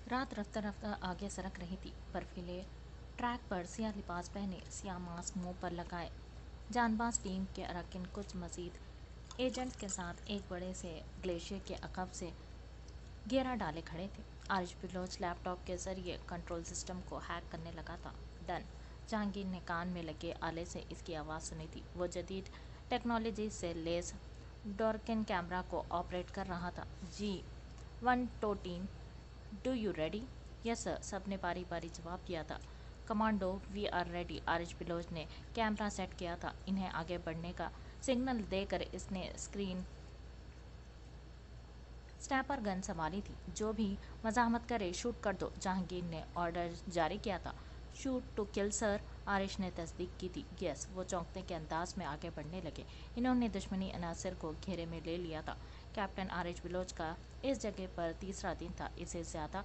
रात रफ्ता रफ्ता आगे सरक रही थी। बर्फीले ट्रैक पर सियाह लिबास पहने, सियाह मास्क मुंह पर लगाए जानबाज टीम के अरकान कुछ मजीद एजेंट्स के साथ एक बड़े से ग्लेशियर के अकब से घेरा डाले खड़े थे। आरिश बिलोच लैपटॉप के जरिए कंट्रोल सिस्टम को हैक करने लगा था। डन। जहांगीर ने कान में लगे आले से इसकी आवाज़ सुनी थी। वो जदीद टेक्नोलॉजी से लेस डॉर्किन कैमरा को ऑपरेट कर रहा था। G 114, do you ready? Yes sir, सबने बारी बारी जवाब दिया था। Commando, we are ready. Arish Baloch ने कैमरा सेट किया था। इन्हें आगे बढ़ने का सिग्नल देकर इसने स्क्रीन स्नैपर गन संभाली थी। जो भी मजामत करे शूट कर दो, जहांगीर ने ऑर्डर जारी किया था। Shoot to kill sir, Arish ने तस्दीक की थी। यस। वो चौंकने के अंदाज में आगे बढ़ने लगे। इन्होंने दुश्मनी अनासर को घेरे में ले लिया था। कैप्टन आरिश बिलोच का इस जगह पर तीसरा दिन था। इसे ज़्यादा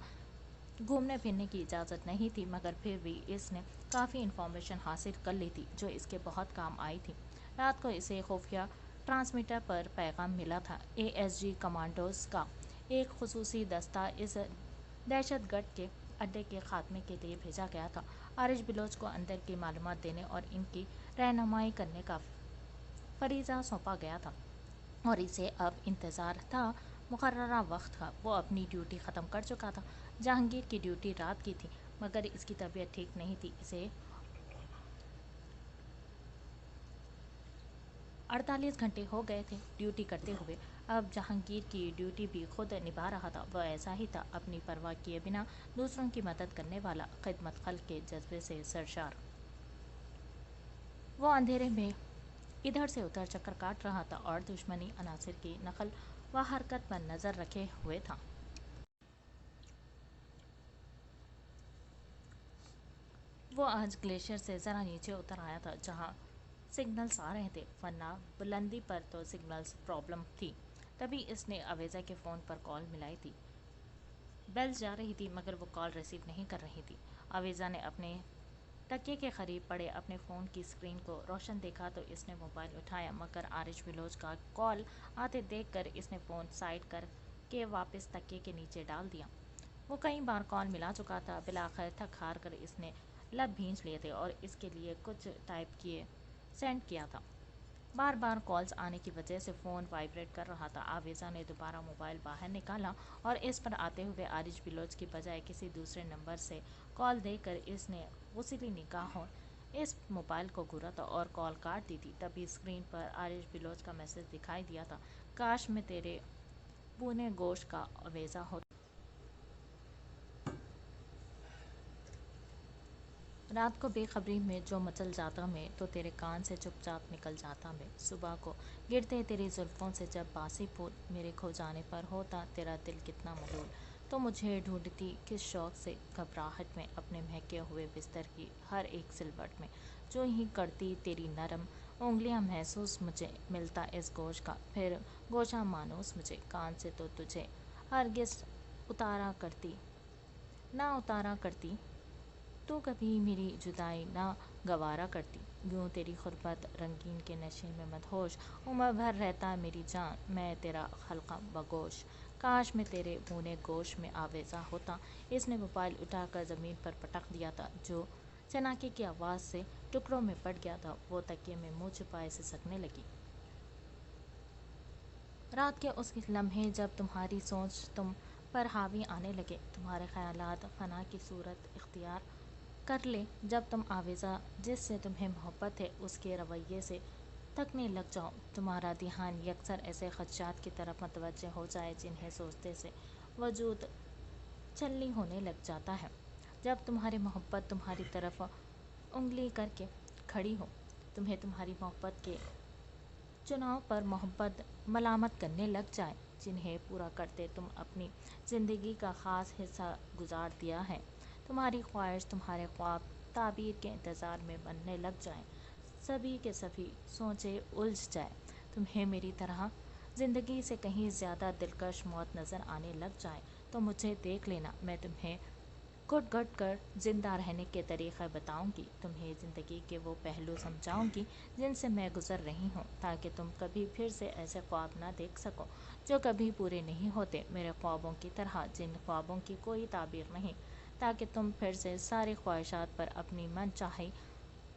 घूमने फिरने की इजाज़त नहीं थी, मगर फिर भी इसने काफ़ी इन्फॉर्मेशन हासिल कर ली थी जो इसके बहुत काम आई थी। रात को इसे खुफिया ट्रांसमीटर पर पैगाम मिला था। एएसजी कमांडोज का एक खुसूसी दस्ता इस दहशतगर्द के अड्डे के खात्मे के लिए भेजा गया था। आरिश बिलोच को अंदर की मालूमात देने और इनकी रहनुमाई करने का फरीज़ा सौंपा गया था और इसे अब इंतज़ार था मुकर्ररा वक्त का। वो अपनी ड्यूटी ख़त्म कर चुका था। जहांगीर की ड्यूटी रात की थी, मगर इसकी तबीयत ठीक नहीं थी। इसे 48 घंटे हो गए थे ड्यूटी करते हुए। अब जहांगीर की ड्यूटी भी खुद निभा रहा था। वह ऐसा ही था, अपनी परवाह किए बिना दूसरों की मदद करने वाला, खिदमत खल्क के जज्बे से सरशार। वो अंधेरे में इधर से उधर चक्कर काट रहा था और दुश्मनी अनासिर की नकल व हरकत पर नज़र रखे हुए था। वो आज ग्लेशियर से ज़रा नीचे उतर आया था, जहाँ सिग्नल्स आ रहे थे, वरना बुलंदी पर तो सिग्नल्स प्रॉब्लम थी। तभी इसने अवेजा के फ़ोन पर कॉल मिलाई थी। बेल्स जा रही थी, मगर वो कॉल रिसीव नहीं कर रही थी। अवेजा ने अपने तकिए के करीब पड़े अपने फ़ोन की स्क्रीन को रोशन देखा तो इसने मोबाइल उठाया, मगर आरिश बिलोच का कॉल आते देखकर इसने फ़ोन साइड कर के वापस तकिए के नीचे डाल दिया। वो कई बार कॉल मिला चुका था। बिलाखिर थक हार कर इसने लब भींच लिए थे और इसके लिए कुछ टाइप किए सेंड किया था। बार बार कॉल्स आने की वजह से फ़ोन वाइब्रेट कर रहा था। आवेजा ने दोबारा मोबाइल बाहर निकाला और इस पर आते हुए आरिश बिलोच की बजाय किसी दूसरे नंबर से कॉल देकर इसने गुस्सीली निगाहों इस मोबाइल को घूरा था और कॉल काट दी थी। तभी स्क्रीन पर आरिश बिलोच का मैसेज दिखाई दिया था। काश मैं तेरे बूने गोश्त का अवेजा हो। रात को बेखबरी में जो मचल जाता मैं, तो तेरे कान से चुपचाप निकल जाता मैं। सुबह को गिरते तेरी जुल्फ़ों से जब बासी फूल मेरे खो जाने पर होता तेरा दिल कितना मलूल। तो मुझे ढूंढती किस शौक़ से घबराहट में अपने महके हुए बिस्तर की हर एक सिलवट में। जो ही करती तेरी नरम उंगलियां महसूस मुझे मिलता इस गोश्त का फिर गोशा मानूस मुझे। कान से तो तुझे हरगिज़ उतारा करती ना उतारा करती, तो कभी मेरी जुदाई ना गवारा करती। यूँ तेरी गुर्बत रंगीन के नशे में मदहोश उम्र भर रहता मेरी जान, मैं तेरा हल्का बगोश। काश मैं तेरे भुने गोश में आवेजा होता। इसने मोबाइल उठाकर ज़मीन पर पटक दिया था, जो चनाके की आवाज़ से टुकड़ों में पड़ गया था। वो तकिए में मुँह छुपाए सिसकने लगी। रात के उस लम्हे जब तुम्हारी सोच तुम पर हावी आने लगे, तुम्हारे ख्यालात फना की सूरत इख्तियार कर ले, जब तुम आवेजा जिससे तुम्हें मोहब्बत है उसके रवैये से थकने लग जाओ, तुम्हारा ध्यान यकसर ऐसे खदशात की तरफ मतवज्जे हो जाए जिन्हें सोचते से वजूद छलनी होने लग जाता है। जब तुम्हारी मोहब्बत तुम्हारी तरफ उंगली करके खड़ी हो, तुम्हें तुम्हारी मोहब्बत के चुनाव पर मोहब्बत मलामत करने लग जाए, जिन्हें पूरा करते तुम अपनी ज़िंदगी का ख़ास हिस्सा गुजार दिया है। तुम्हारी ख्वाहिश तुम्हारे ख्वाब ताबीर के इंतज़ार में बनने लग जाए, सभी के सभी सोचे उलझ जाए। तुम्हें मेरी तरह ज़िंदगी से कहीं ज़्यादा दिलकश मौत नज़र आने लग जाए, तो मुझे देख लेना। मैं तुम्हें घुट घुट कर जिंदा रहने के तरीक़े बताऊंगी, तुम्हें ज़िंदगी के वो पहलू समझाऊंगी जिनसे मैं गुज़र रही हूँ, ताकि तुम कभी फिर से ऐसे ख्वाब ना देख सको जो कभी पूरे नहीं होते, मेरे ख्वाबों की तरह जिन ख्वाबों की कोई ताबीर नहीं, ताकि तुम फिर से सारी ख्वाहिशात पर अपनी मन चाही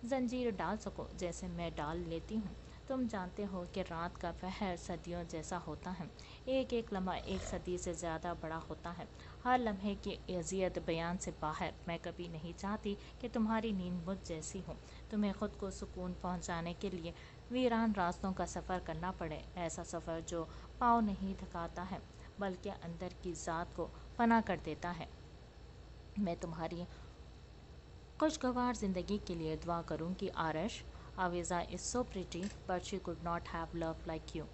जंजीर डाल सको जैसे मैं डाल लेती हूँ। तुम जानते हो कि रात का पहर सदियों जैसा होता है, एक एक लम्हा एक सदी से ज़्यादा बड़ा होता है, हर लम्हे की अजियत बयान से बाहर। मैं कभी नहीं चाहती कि तुम्हारी नींद मुझ जैसी हो, तुम्हें खुद को सुकून पहुँचाने के लिए वीरान रास्तों का सफ़र करना पड़े, ऐसा सफ़र जो पाँव नहीं थकाता है बल्कि अंदर की ज़ात को फना कर देता है। मैं तुम्हारी खुशगवार ज़िंदगी के लिए दुआ करूँगी Arash. Aweza is so pretty but she could not have love like you.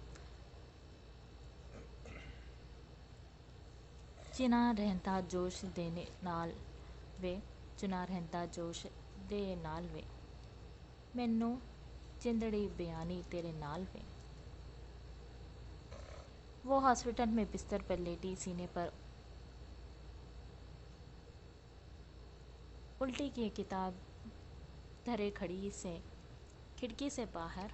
ਚਿਨਾ ਰਹਿੰਦਾ ਜੋਸ਼ ਦੇ ਨਾਲ ਵੇ, ਚੁਣਾ ਰਹਿੰਦਾ ਜੋਸ਼ ਦੇ ਨਾਲ ਵੇ, ਮੈਨੂੰ जिंदड़ी बयानी तेरे नाल वे। वो हॉस्पिटल में बिस्तर पर लेटी, सीने पर उल्टी की किताब धरे खड़ी से खिड़की से बाहर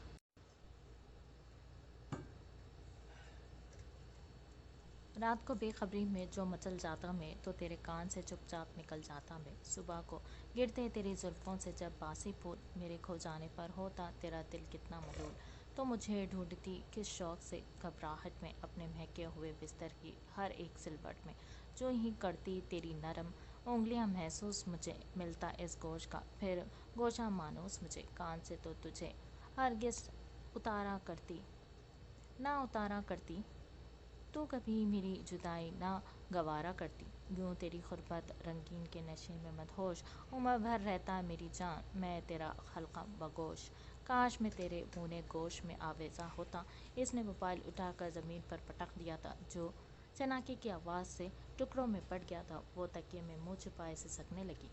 रात को बेखबरी में जो मचल जाता मैं, तो तेरे कान से चुपचाप निकल जाता मैं। सुबह को गिरते तेरी जुल्फ़ों से जब बासी फूल मेरे खो जाने पर होता तेरा दिल कितना मलूल, तो मुझे ढूंढती किस शौक़ से घबराहट में अपने महके हुए बिस्तर की हर एक सिलवट में, जो ही करती तेरी नरम उंगलियां महसूस मुझे मिलता इस गोश का फिर गोशा मानूस मुझे कान से, तो तुझे हरगिज़ उतारा करती ना उतारा करती, तो कभी मेरी जुदाई ना गवारा करती। यूँ तेरी गुरबत रंगीन के नशे में मदहोश उम्र भर रहता मेरी जान, मैं तेरा हल्का बगोश। काश मैं तेरे बूने गोश में आवेज़ा होता। इसने मोबाइल उठाकर ज़मीन पर पटक दिया था, जो चनाके की आवाज़ से टुकड़ों में पड़ गया था। वो तकिए में मुँह छुपाए सिसकने लगी।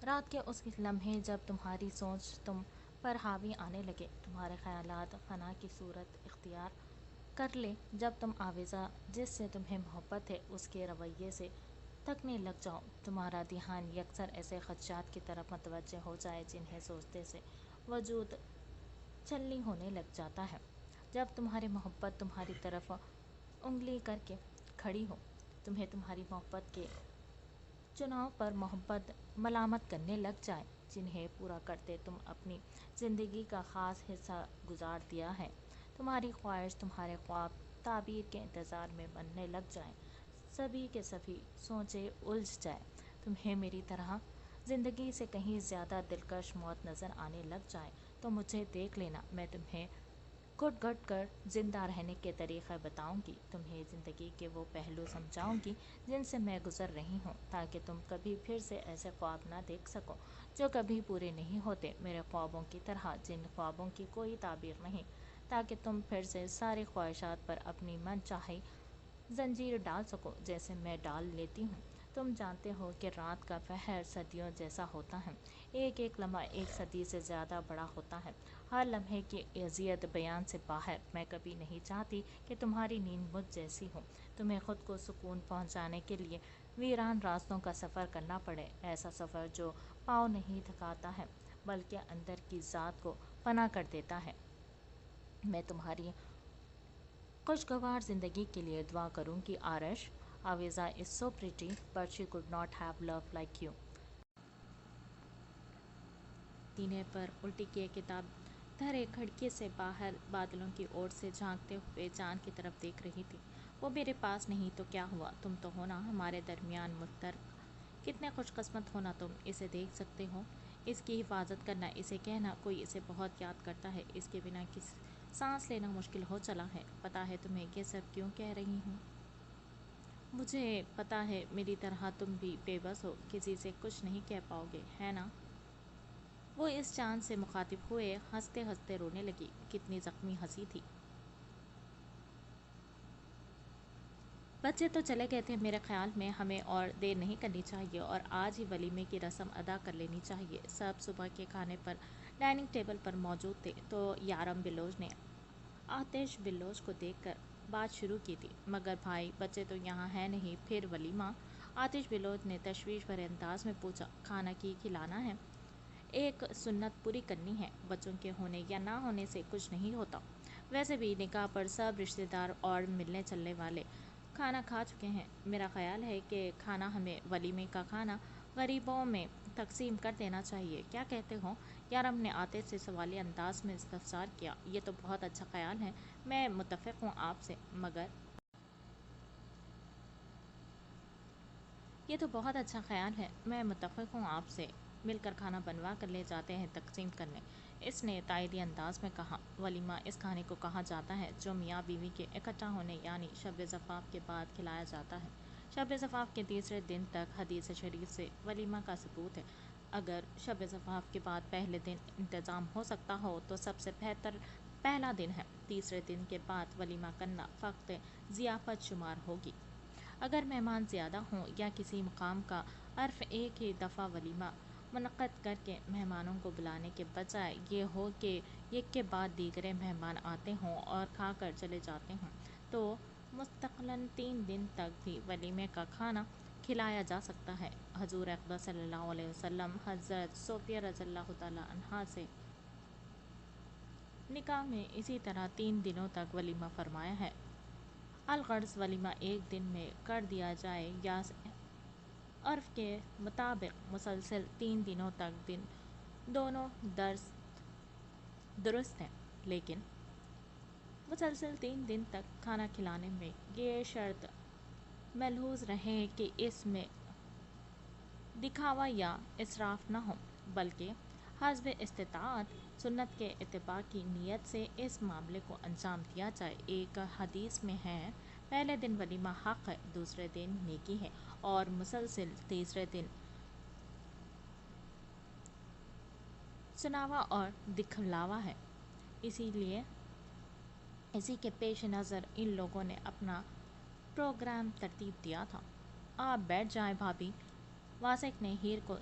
रात के उस लम्हे जब तुम्हारी सोच तुम पर हावी आने लगे, तुम्हारे ख्यालात फना की सूरत इख्तियार कर ले, जब तुम आवेज़ा जिससे तुम्हें मोहब्बत है उसके रवैये से थकने लग जाओ, तुम्हारा ध्यान यकसर ऐसे खदशात की तरफ मतवज्जे हो जाए जिन्हें सोचते से वजूद छलनी होने लग जाता है। जब तुम्हारी मोहब्बत तुम्हारी तरफ उंगली करके खड़ी हो, तुम्हें तुम्हारी मोहब्बत के चुनाव पर मोहब्बत मलामत करने लग जाए, जिन्हें पूरा करते तुम अपनी ज़िंदगी का ख़ास हिस्सा गुजार दिया है। तुम्हारी ख्वाहिश तुम्हारे ख्वाब ताबीर के इंतज़ार में बनने लग जाए, सभी के सभी सोचे उलझ जाए, तुम्हें मेरी तरह ज़िंदगी से कहीं ज़्यादा दिलकश मौत नज़र आने लग जाए, तो मुझे देख लेना। मैं तुम्हें घुट घुट कर जिंदा रहने के तरीक़े बताऊंगी, तुम्हें ज़िंदगी के वो पहलू समझाऊंगी जिनसे मैं गुज़र रही हूँ, ताकि तुम कभी फिर से ऐसे ख्वाब ना देख सको जो कभी पूरे नहीं होते, मेरे ख्वाबों की तरह जिन ख्वाबों की कोई ताबीर नहीं, ताकि तुम फिर से सारी ख्वाहिशात पर अपनी मन चाही जंजीर डाल सको जैसे मैं डाल लेती हूँ। तुम जानते हो कि रात का पहर सदियों जैसा होता है, एक एक लम्हा एक सदी से ज़्यादा बड़ा होता है, हर लम्हे की अजियत बयान से बाहर। मैं कभी नहीं चाहती कि तुम्हारी नींद मुझ जैसी हो, तुम्हें खुद को सुकून पहुँचाने के लिए वीरान रास्तों का सफ़र करना पड़े, ऐसा सफ़र जो पाँव नहीं थकाता है बल्कि अंदर की ज़ात को फना कर देता है। मैं तुम्हारी खुशगवार ज़िंदगी के लिए दुआ करूँगी Arash. Aweza is so pretty but she could not have love like you. सीने पर उल्टी किए किताब धरे खिड़की से बाहर बादलों की ओर से झांकते हुए चांद की तरफ देख रही थी। वो मेरे पास नहीं तो क्या हुआ, तुम तो हो ना हमारे दरमियान मुश्तरक। कितने खुशकिस्मत हो ना तुम, इसे देख सकते हो, इसकी हिफाजत करना, इसे कहना कोई इसे बहुत याद करता है, इसके बिना किस सांस लेना मुश्किल हो चला है। पता है तुम्हें ये सब क्यों कह रही हूँ? मुझे पता है मेरी तरह तुम भी बेबस हो, किसी से कुछ नहीं कह पाओगे, है ना? वो इस चांद से मुखातिब हुए, हंसते हंसते रोने लगी। कितनी ज़ख्मी हंसी थी। बच्चे तो चले गए थे, मेरे ख्याल में हमें और देर नहीं करनी चाहिए और आज ही वलीमे की रस्म अदा कर लेनी चाहिए। सब सुबह के खाने पर डाइनिंग टेबल पर मौजूद थे, तो यारम बिलोच ने आतिश बिलोच को देखकर बात शुरू की थी। मगर भाई, बच्चे तो यहाँ है नहीं, फिर वलीमा? आतिश बिलोच ने तशवीश भरे अंदाज में पूछा, खाना की खिलाना है? एक सुन्नत पूरी करनी है, बच्चों के होने या ना होने से कुछ नहीं होता। वैसे भी निकाह पर सब रिश्तेदार और मिलने चलने वाले खाना खा चुके हैं। मेरा ख्याल है कि खाना हमें वलीमे का खाना गरीबों में तकसीम कर देना चाहिए, क्या कहते हो? यारम ने आतिश से सवाली अंदाज में इस्तफसार किया। ये तो बहुत अच्छा ख्याल है, मैं मुत्तफ़िक़ हूँ आपसे, मगर ये तो बहुत अच्छा ख्याल है, मैं मुत्तफ़िक़ हूँ आपसे। मिलकर खाना बनवा कर ले जाते हैं तकसीम करने, इसने तायदी अंदाज में कहा। वलीमा इस खाने को कहा जाता है जो मियाँ बीवी के इकट्ठा होने यानी शब ज़फ़ाफ़ के बाद खिलाया जाता है। शब ज़फ़ाफ़ के तीसरे दिन तक हदीस शरीफ से वलीमा का सबूत है। अगर शब ज़फ़ाफ़ के बाद पहले दिन इंतज़ाम हो सकता हो तो सबसे बेहतर पहला दिन है। तीसरे दिन के बाद वलीमा करना फ़क्त ज़ियाफ़त शुमार होगी। अगर मेहमान ज़्यादा हों या किसी मकाम का अर्फ एक ही दफ़ा वलीमा मुनक़्क़द करके मेहमानों को बुलाने के बजाय ये हो कि एक के बाद दीगरे मेहमान आते हों और खा कर चले जाते हों, तो मुस्तक़िलन 3 दिन तक भी वलीमे का खाना खिलाया जा सकता है। हज़ूर अक़दस सल्लल्लाहु अलैहि वसल्लम हज़रत सोफ़िया रज़ियल्लाहु तआला अन्हा से निकाह में इसी तरह 3 दिनों तक वलीमा फरमाया है। अलगर्ज़ वलीमा एक दिन में कर दिया जाए या अर्फ़ के मुताबिक मुसलसल 3 दिनों तक दिन दोनों दर्स दुरुस्त हैं, लेकिन मुसलसल 3 दिन तक खाना खिलाने में ये शर्त मलहूज़ रहे कि इसमें दिखावा या इसराफ न हो, बल्कि हस्ब इस्तिताअत सुन्नत के इत्तिबा की नीयत से इस मामले को अंजाम दिया जाए। एक हदीस में है, पहले दिन वलीमा हक़ है, दूसरे दिन नेकी है और मुसलसल तीसरे दिन सुनावा और दिखलावा है। इसीलिए इसी के पेश नज़र इन लोगों ने अपना प्रोग्राम तरतीब दिया था। आप बैठ जाएं भाभी। वासिक ने हीर को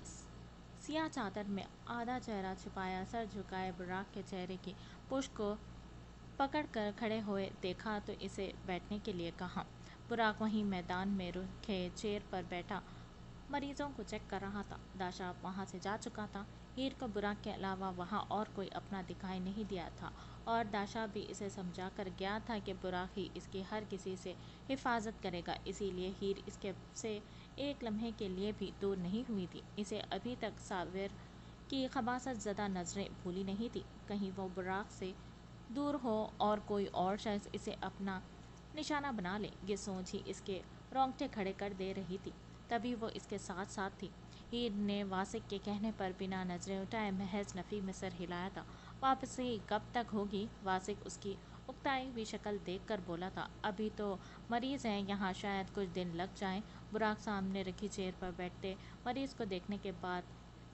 सियाह चादर में आधा चेहरा छिपाया सर झुकाए बुराक के चेहरे की पुष्ट को पकड़कर खड़े हुए देखा तो इसे बैठने के लिए कहा। बुराक वहीं मैदान में रुखे चेयर पर बैठा मरीजों को चेक कर रहा था। दाशा वहाँ से जा चुका था। हीर को बुराक के अलावा वहाँ और कोई अपना दिखाई नहीं दिया था और दाशा भी इसे समझा कर गया था कि बुराक ही इसकी हर किसी से हिफाजत करेगा। इसीलिए हीर इसके से एक लम्हे के लिए भी दूर नहीं हुई थी। इसे अभी तक साबिर की खबासत ज़दा नज़रें भूली नहीं थी। कहीं वो बुराक से दूर हो और कोई और शख्स इसे अपना निशाना बना ले, ये सोच ही इसके रोंगटे खड़े कर दे रही थी। तभी वो इसके साथ साथ थी। हीर ने वासिक के कहने पर बिना नजरें उठाए महज नफ़ी में सर हिलाया था। वापसी कब तक होगी? वासिक उसकी उकताई हुई शक्ल देखकर बोला था। अभी तो मरीज़ हैं, यहाँ शायद कुछ दिन लग जाएं। बुराक सामने रखी चेयर पर बैठते मरीज़ को देखने के बाद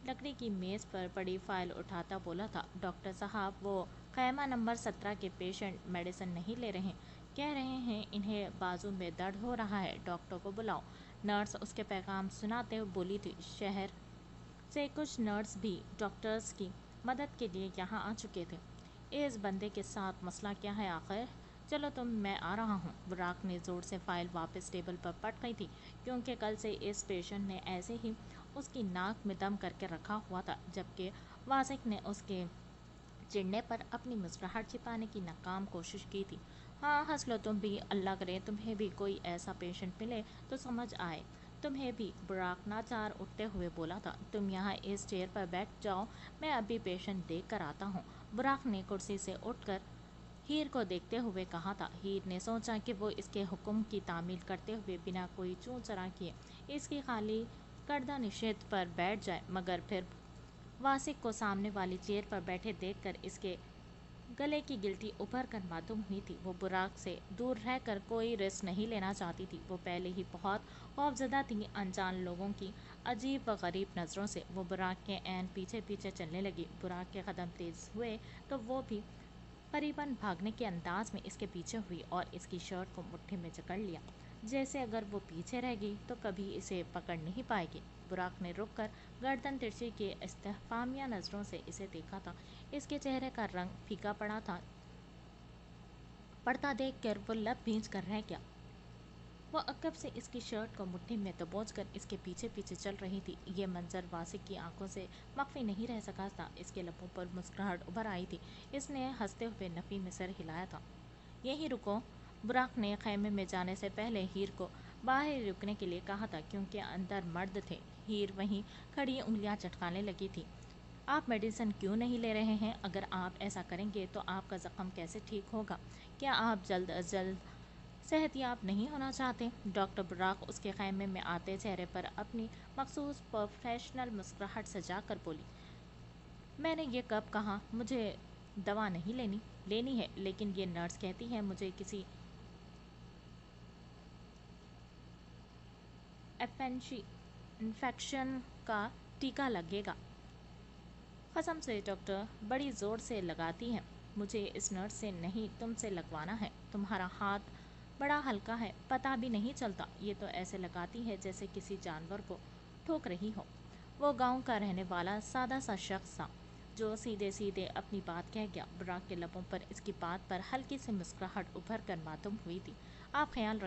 लकड़ी की मेज़ पर पड़ी फाइल उठाता बोला था, डॉक्टर साहब, वो खैमा नंबर 17 के पेशेंट मेडिसिन नहीं ले रहे, कह रहे हैं इन्हें बाजू में दर्द हो रहा है, डॉक्टर को बुलाओ। नर्स उसके पैगाम सुनाते हुए बोली थी। शहर से कुछ नर्स भी डॉक्टर्स की मदद के लिए यहाँ आ चुके थे। इस बंदे के साथ मसला क्या है आखिर? चलो तुम, मैं आ रहा हूँ। बुराक ने ज़ोर से फाइल वापस टेबल पर पट गई थी, क्योंकि कल से इस पेशेंट ने ऐसे ही उसकी नाक में दम करके रखा हुआ था, जबकि वासिक ने उसके चिढ़ने पर अपनी मुस्कुराहट छिपाने की नाकाम कोशिश की थी। हाँ, हंस लो तुम भी, अल्लाह करे तुम्हें भी कोई ऐसा पेशेंट मिले तो समझ आए तुम्हें भी। बुराक नाचार उठते हुए बोला था। तुम यहाँ इस चेयर पर बैठ जाओ, मैं अभी पेशेंट देख कर आता हूँ। बुराक ने कुर्सी से उठकर हीर को देखते हुए कहा था। हीर ने सोचा कि वो इसके हुक्म की तामील करते हुए बिना कोई चूं चरा किए इसकी खाली करदा निषेध पर बैठ जाए, मगर फिर वासिक को सामने वाली चेयर पर बैठे देखकर इसके गले की गिल्टी उभर कर मालूम हुई थी। वो बुराक से दूर रहकर कोई रिस्क नहीं लेना चाहती थी। वो पहले ही बहुत खौफजदा थी अनजान लोगों की अजीब व गरीब नज़रों से। वो बुराक के ऐन पीछे पीछे चलने लगी। बुराक के कदम तेज़ हुए तो वो भी करीबन भागने के अंदाज में इसके पीछे हुई और इसकी शर्ट को मुट्ठी में जकड़ लिया, जैसे अगर वो पीछे रह गई तो कभी इसे पकड़ नहीं पाएगी। बुराक ने रुककर गर्दन तिरछी के इस्तेफामिया नज़रों से इसे देखा था। इसके चेहरे का रंग फीका पड़ा था। पड़ता देख कर वो लब भींच कर रह गया। वो अकब से इसकी शर्ट को मुट्ठी में दबोच कर इसके पीछे पीछे चल रही थी। ये मंजर वासिक की आंखों से मख्फी नहीं रह सका था। इसके लबों पर मुस्कुराहट उभर आई थी। इसने हंसते हुए नफ़ी में सर हिलाया था। यहीं रुको। बुराक ने खैमे में जाने से पहले हीर को बाहर रुकने के लिए कहा था, क्योंकि अंदर मर्द थे। हीर वहीं खड़ी उंगलियां चटकाने लगी थी। आप मेडिसिन क्यों नहीं ले रहे हैं? अगर आप ऐसा करेंगे तो आपका ज़ख्म कैसे ठीक होगा? क्या आप जल्द अज जल्द सेहतियाब नहीं होना चाहते? डॉक्टर बुराक उसके खैमे में आते चेहरे पर अपनी मखसूस प्रोफेशनल मुस्कुराहट सजा कर बोली, मैंने ये कब कहा? मुझे दवा नहीं लेनी है, लेकिन ये नर्स कहती है मुझे किसी इन्फेक्शन का टीका लगेगा। कसम से डॉक्टर, बड़ी ज़ोर से लगाती हैं। मुझे इस नर्स से नहीं, तुमसे लगवाना है। तुम्हारा हाथ बड़ा हल्का है, पता भी नहीं चलता। ये तो ऐसे लगाती है जैसे किसी जानवर को ठोक रही हो। वो गांव का रहने वाला सादा सा शख्स था जो सीधे सीधे अपनी बात कह गया। बुराक के लबों पर इसकी बात पर हल्की सी मुस्कुराहट उभर कर मातूम हुई थी। आप ख्याल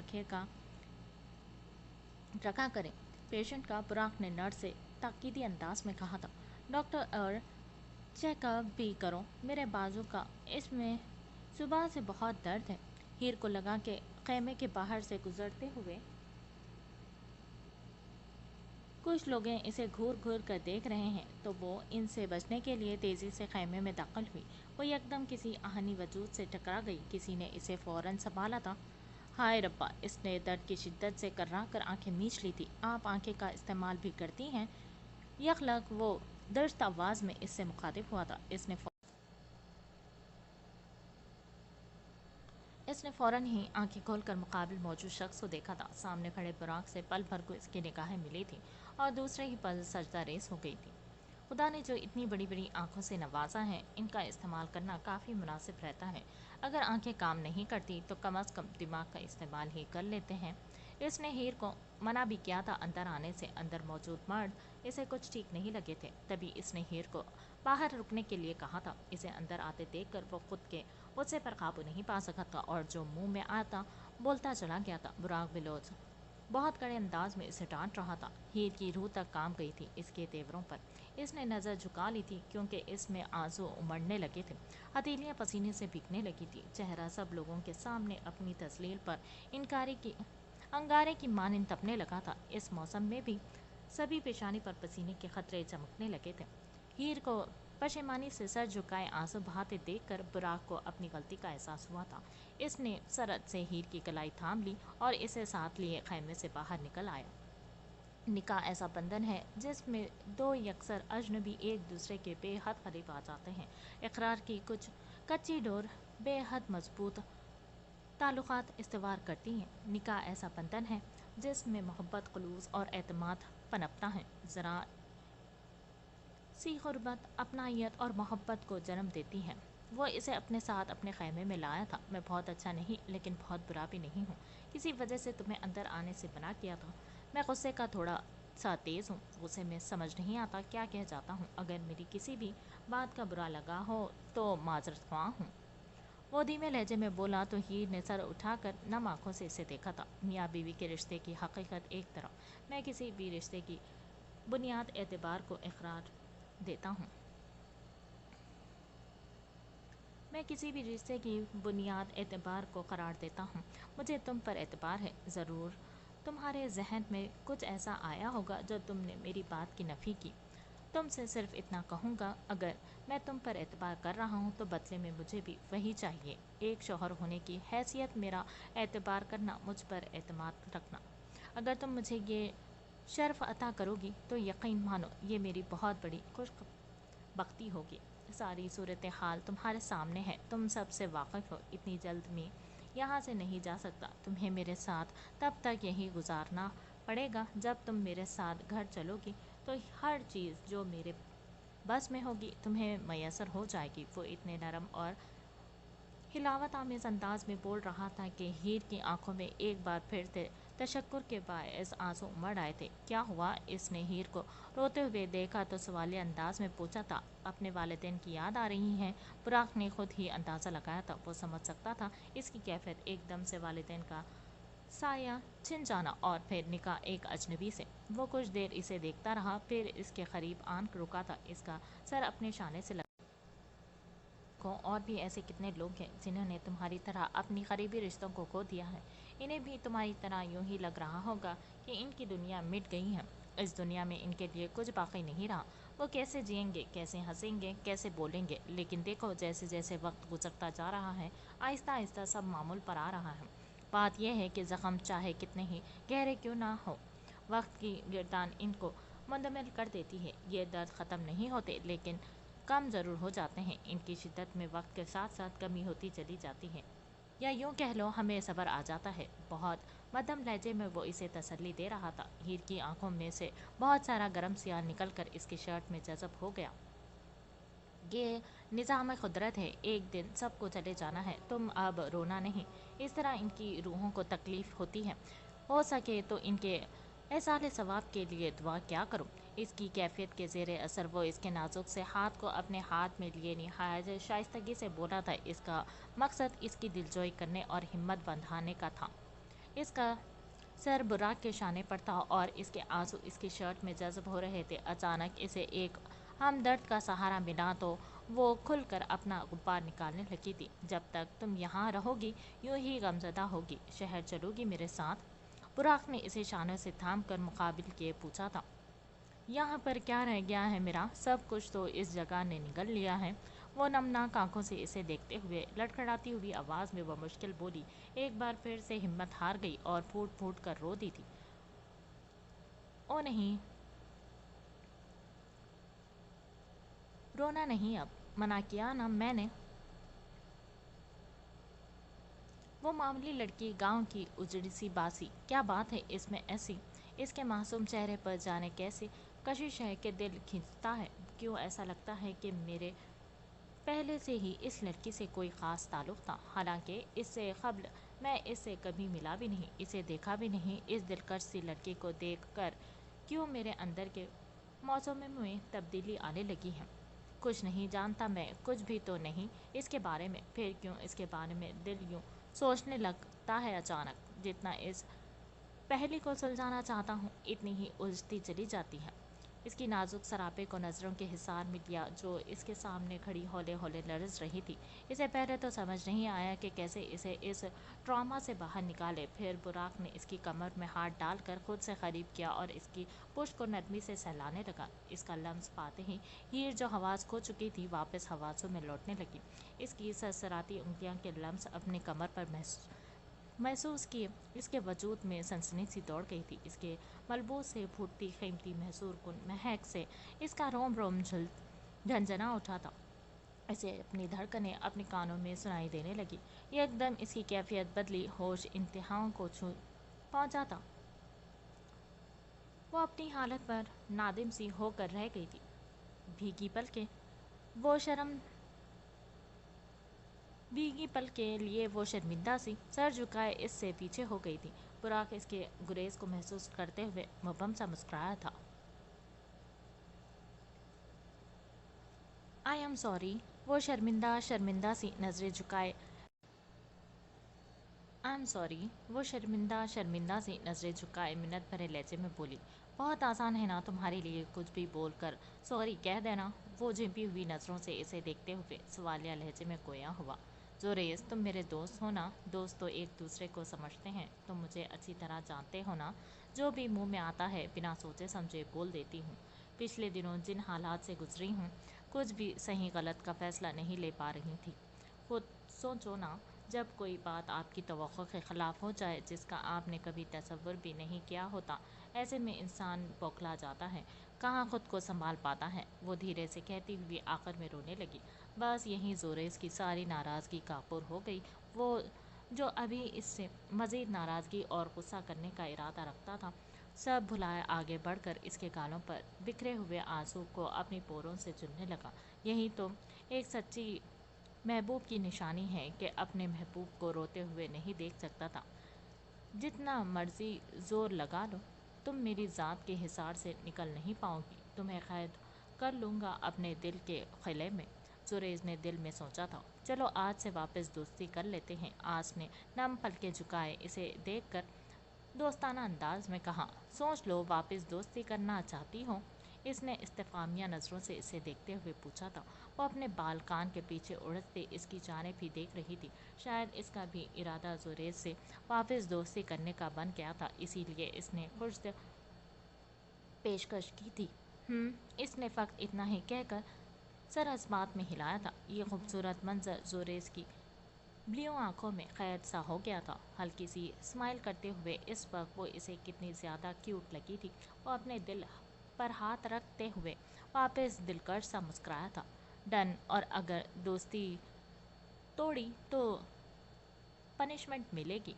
रखा करें पेशेंट का, बुराक ने नर्स से ताकीदी अंदाज में कहा था। डॉक्टर, और चेकअप भी करो मेरे बाजू का, इसमें सुबह से बहुत दर्द है। हीर को लगा कि खैमे के बाहर से गुजरते हुए कुछ लोग इसे घूर घूर कर देख रहे हैं, तो वो इनसे बचने के लिए तेज़ी से खैमे में दाखिल हुई। वो एकदम किसी आहनी वजूद से टकरा गई। किसी ने इसे फ़ौरन संभाला था। हाय रब्बा! इसने दर्द की शिद्दत से कर्रा कर आंखें मींच ली थी। आप आंखें का इस्तेमाल भी करती हैं? यखलक वो दर्द आवाज़ में इससे मुखातिब हुआ था। इसने फ़ौरन ही आंखें खोलकर मुकाबिल मौजूद शख्स को देखा था। सामने खड़े बुराक से पल भर को इसकी निगाहें मिली थी और दूसरे ही पल सजदा रेस हो गई थी। खुदा ने जो इतनी बड़ी बड़ी आंखों से नवाजा है, इनका इस्तेमाल करना काफ़ी मुनासिब रहता है। अगर आंखें काम नहीं करती तो कम अज़ कम दिमाग का इस्तेमाल ही कर लेते हैं। इसने हीर को मना भी किया था अंदर आने से। अंदर मौजूद मर्द इसे कुछ ठीक नहीं लगे थे, तभी इसने हीर को बाहर रुकने के लिए कहा था। इसे अंदर आते देखकर वो खुद के गुस्से पर काबू नहीं पा सका था और जो मुंह में आता बोलता चला गया था। बुराक बिलोच बहुत कड़े अंदाज में इसे डांट रहा था। हीर की रूह तक काम गई थी इसके तेवरों पर। इसने नज़र झुका ली थी क्योंकि इसमें आंसू उमड़ने लगे थे। हथेलियां पसीने से भीगने लगी थी। चेहरा सब लोगों के सामने अपनी तस्लील पर इनकारी की अंगारे की मानिंद तपने लगा था। इस मौसम में भी सभी पेशानी पर पसीने के खतरे चमकने लगे थे। हीर को पशेमानी से सर झुकाए आंसू बहाते देखकर बुराक को अपनी गलती का एहसास हुआ था। इसने सरद से हीर की कलाई थाम ली और इसे साथ लिए खैमे से बाहर निकल आया। निकाह ऐसा बंधन है जिसमें दो यकसर अजनबी एक दूसरे के बेहद करीब आ जाते हैं। इकरार की कुछ कच्ची डोर बेहद मजबूत ताल्लुकात इस्तवार करती हैं। निकाह ऐसा बंधन है जिसमें मोहब्बत, खुलूस और एतमाद पनपता है। ज़रा सी गुर्बत अपनायत और मोहब्बत को जन्म देती है। वो इसे अपने साथ अपने खैमे में लाया था। मैं बहुत अच्छा नहीं, लेकिन बहुत बुरा भी नहीं हूँ। किसी वजह से तुम्हें अंदर आने से मना किया था। मैं गुस्से का थोड़ा सा तेज़ हूँ। गुस्से में समझ नहीं आता क्या कह जाता हूँ। अगर मेरी किसी भी बात का बुरा लगा हो तो माजरत ख्वाह हूँ। वो धीमे लहजे में बोला तो हीर ने सर उठाकर नम आंखों से इसे देखा था। मियाँ बीवी के रिश्ते की हकीकत एक तरफ, मैं किसी भी रिश्ते की बुनियाद एतबार को इकरार देता हूँ। मैं किसी भी रिश्ते की बुनियाद एतबार को करार देता हूँ। मुझे तुम पर एतबार है। ज़रूर तुम्हारे जहन में कुछ ऐसा आया होगा जो तुमने मेरी बात की नफ़ी की। तुमसे सिर्फ इतना कहूँगा, अगर मैं तुम पर एतबार कर रहा हूँ तो बदले में मुझे भी वही चाहिए। एक शौहर होने की हैसियत मेरा एतबार करना, मुझ पर एतमाद रखना। अगर तुम मुझे ये शर्फ अता करोगी तो यकीन मानो ये मेरी बहुत बड़ी खुश बख्ती होगी। सारी सूरत हाल तुम्हारे सामने है, तुम सबसे वाकिफ़ हो। इतनी जल्द में यहाँ से नहीं जा सकता। तुम्हें मेरे साथ तब तक यहीं गुजारना पड़ेगा जब तुम मेरे साथ घर चलोगी तो हर चीज़ जो मेरे बस में होगी तुम्हें मैसर हो जाएगी। वो इतने नरम और हिलावत आमेज अंदाज में बोल रहा था कि हीर की आंखों में एक बार फिर से तशक्कुर के बायस आंसू उमड़ आए थे। क्या हुआ? इसने हीर को रोते हुए देखा तो सवालिया अंदाज में पूछा था। अपने वालिदैन की याद आ रही है? बुराक ने खुद ही अंदाज़ा लगाया था। वो समझ सकता था इसकी कैफियत एकदम से वालिदैन का साया छिन जाना और फिर निकाह एक अजनबी से। वो कुछ देर इसे देखता रहा, फिर इसके करीब आन रुका था। इसका सर अपने शाने से को और भी ऐसे कितने लोग हैं जिन्होंने तुम्हारी तरह अपनी करीबी रिश्तों को खो दिया है। इन्हें भी तुम्हारी तरह यूं ही लग रहा होगा कि इनकी दुनिया मिट गई है। इस दुनिया में इनके लिए कुछ बाकी नहीं रहा। वो कैसे जिएंगे, कैसे हंसेंगे, कैसे बोलेंगे। लेकिन देखो, जैसे जैसे वक्त गुजरता जा रहा है, आहिस्ता आहिस्ता सब मामूल पर आ रहा है। बात यह है कि ज़ख्म चाहे कितने ही गहरे क्यों ना हो, वक्त की गिरदान इनको मुंदमिल कर देती है। ये दर्द ख़त्म नहीं होते, लेकिन कम ज़रूर हो जाते हैं। इनकी शिद्दत में वक्त के साथ साथ कमी होती चली जाती है, या यूं कह लो हमें सब्र आ जाता है। बहुत मध्यम लहजे में वो इसे तसल्ली दे रहा था। हीर की आंखों में से बहुत सारा गर्म सियाह निकल कर इसकी शर्ट में जज़ब हो गया। ये निज़ाम कुदरत है, एक दिन सबको चले जाना है। तुम अब रोना नहीं। इस तरह इनकी रूहों को तकलीफ़ होती है। हो सके तो इनके एहसाल सवाब के लिए दुआ क्या करूं। इसकी कैफियत के ज़ेर असर वो इसके नाजुक से हाथ को अपने हाथ में लिए निहायत शाइस्तगी से बोला था। इसका मकसद इसकी दिलजोई करने और हिम्मत बंधाने का था। इसका सर बुराक के शाने पर था और इसके आंसू इसकी शर्ट में जज़ब हो रहे थे। अचानक इसे एक हमदर्द का सहारा मिला तो वो खुलकर अपना गुब्बार निकालने लगी थी। जब तक तुम यहाँ रहोगी यूं ही गमज़दा होगी, शहर चलोगी मेरे साथ। बुराक ने इसे शानों से थाम कर मुकाबिल किए पूछा था। यहाँ पर क्या रह गया है मेरा, सब कुछ तो इस जगह ने निगल लिया है। वो नमनाक आंखों से इसे देखते हुए लड़खड़ाती हुई आवाज़ में वो मुश्किल बोली। एक बार फिर से हिम्मत हार गई और फूट फूट कर रो दी थी। ओ नहीं, रोना नहीं, अब मना किया ना मैंने। वो मामूली लड़की, गांव की उजड़ी सी बासी, क्या बात है इसमें ऐसी। इसके मासूम चेहरे पर जाने कैसी कशिश है कि दिल खींचता है। क्यों ऐसा लगता है कि मेरे पहले से ही इस लड़की से कोई ख़ास ताल्लुक़ था। हालांकि इससे क़ब्ल मैं इससे कभी मिला भी नहीं, इसे देखा भी नहीं। इस दिलकश सी लड़की को देख कर क्यों मेरे अंदर के मौसम में तब्दीली आने लगी है। कुछ नहीं जानता मैं, कुछ भी तो नहीं इसके बारे में। फिर क्यों इसके बारे में दिल यूँ सोचने लगता है अचानक। जितना इस पहली को सुलझाना चाहता हूँ, इतनी ही उलझती चली जाती है। इसकी नाजुक सरापे को नज़रों के हिसार में लिया जो इसके सामने खड़ी हौले हौले लरज़ रही थी। इसे पहले तो समझ नहीं आया कि कैसे इसे इस ट्रॉमा से बाहर निकाले। फिर बुराक ने इसकी कमर में हाथ डालकर खुद से करीब किया और इसकी पुश्त को नरमी से सहलाने लगा। इसका लम्स पाते ही हीर जो हवास खो चुकी थी वापस हवासों में लौटने लगी। इसकी सरसराती उंगलियां के लम्स अपनी कमर पर महसूस किए। इसके वजूद में सनसनी सी दौड़ गई थी। इसके मलबूस से फूटती कीमती महसूर कुन महक से इसका रोम रोम झंझना उठा था। इसे अपनी धड़कनें अपने कानों में सुनाई देने लगी। एकदम इसकी कैफियत बदली, होश इंतहाओं को छू पहुंचा था। वो अपनी हालत पर नादिम सी होकर रह गई थी। भीगी पलकें वो शर्म भीगी पल के लिए वो शर्मिंदा सी सर झुकाए इससे पीछे हो गई थी। बुराक इसके गुरेज को महसूस करते हुए मुबम सा मुस्कुराया था। आई एम सॉरी, वो शर्मिंदा शर्मिंदा सी नजरें झुकाए आई एम सॉरी, वो शर्मिंदा सी नजरें झुकाए मिन्नत भरे लहजे में बोली। बहुत आसान है ना तुम्हारे लिए कुछ भी बोलकर सॉरी कह देना। वो झिपी हुई नज़रों से इसे देखते हुए सवालिया लहजे में गोया हुआ। जोरेस, तुम मेरे दोस्त हो ना। दोस्त तो एक दूसरे को समझते हैं। तुम मुझे अच्छी तरह जानते हो ना। जो भी मुंह में आता है बिना सोचे समझे बोल देती हूँ। पिछले दिनों जिन हालात से गुजरी हूँ, कुछ भी सही गलत का फैसला नहीं ले पा रही थी। खुद सोचो ना, जब कोई बात आपकी तवक्को के ख़िलाफ़ हो जाए जिसका आपने कभी तसव्वुर भी नहीं किया होता, ऐसे में इंसान बौखला जाता है, कहाँ खुद को संभाल पाता है। वो धीरे से कहती हुई आखिर में रोने लगी। बस यहीं जोरेस की सारी नाराज़गी काबूर हो गई। वो जो अभी इससे मज़ीद नाराज़गी और गुस्सा करने का इरादा रखता था, सब भुलाए आगे बढ़कर इसके गालों पर बिखरे हुए आंसू को अपनी पोरों से चुनने लगा। यही तो एक सच्ची महबूब की निशानी है कि अपने महबूब को रोते हुए नहीं देख सकता था। जितना मर्जी जोर लगा लो, तुम मेरी ज़ात के हिसार से निकल नहीं पाओगी। तुम्हें कैद कर लूँगा अपने दिल के किले में। जुरेज ने दिल में सोचा था। चलो आज से वापस दोस्ती कर लेते हैं। आस ने नम पलके झुकाए इसे देखकर दोस्ताना अंदाज में कहा। सोच लो, वापस दोस्ती करना चाहती हो? इसने इस्तेफामिया नज़रों से इसे देखते हुए पूछा था। वो अपने बाल कान के पीछे उड़ते इसकी जानिब भी देख रही थी। शायद इसका भी इरादा जुरेज से वापस दोस्ती करने का बन गया था, इसीलिए इसने खुश पेशकश की थी। इसने फ़क्त इतना ही कहकर सर अस्मात में हिलाया था। ये खूबसूरत मंजर जुरेज की ब्लियों आंखों में कैद सा हो गया था। हल्की सी स्माइल करते हुए इस वक्त वो इसे कितनी ज़्यादा क्यूट लगी थी। वो अपने दिल पर हाथ रखते हुए वापस दिलकश सा मुस्कुराया था। डन, और अगर दोस्ती तोड़ी तो पनिशमेंट मिलेगी।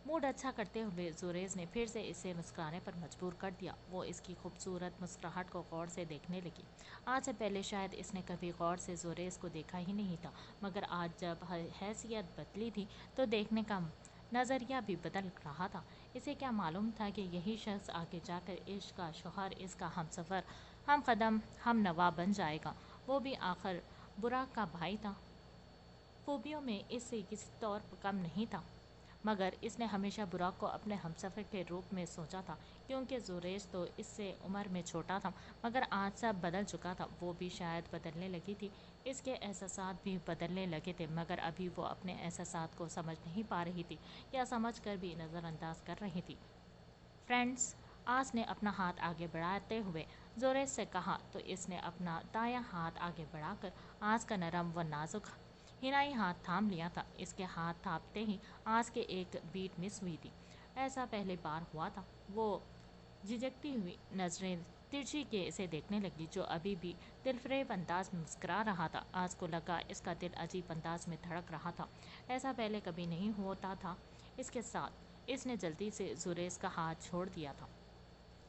मूड अच्छा करते हुए जुरेज ने फिर से इसे मुस्कुराने पर मजबूर कर दिया। वो इसकी खूबसूरत मुस्कुराहट को गौर से देखने लगी। आज से पहले शायद इसने कभी गौर से जुरेज को देखा ही नहीं था, मगर आज जब हैसियत बदली थी तो देखने का नज़रिया भी बदल रहा था। इसे क्या मालूम था कि यही शख्स आगे जाकर इश्क का शौहर, इसका हमसफ़र, हम कदम हम नवा बन जाएगा। वो भी आखिर बुराक का भाई था। खूबियों में इससे किसी तौर पर कम नहीं था, मगर इसने हमेशा बुराक को अपने हमसफ़र के रूप में सोचा था, क्योंकि जुरेज तो इससे उम्र में छोटा था। मगर आज सब बदल चुका था। वो भी शायद बदलने लगी थी, इसके एहसासात भी बदलने लगे थे, मगर अभी वो अपने एहसासात को समझ नहीं पा रही थी, या समझ कर भी नज़रअंदाज कर रही थी। फ्रेंड्स, आस ने अपना हाथ आगे बढ़ाते हुए जोरेज से कहा तो इसने अपना दायां हाथ आगे बढ़ाकर आस का नरम व नाजुक हिनाई हाथ थाम लिया था। इसके हाथ थामते ही आस के एक बीट मिस हुई थी। ऐसा पहली बार हुआ था। वो झिझकती हुई नजरें तिरछी के इसे देखने लगी, जो अभी भी दिलफरेब अंदाज में मुस्कुरा रहा था। आज को लगा इसका दिल अजीब अंदाज में धड़क रहा था। ऐसा पहले कभी नहीं होता था इसके साथ। इसने जल्दी से जुरेज का हाथ छोड़ दिया था।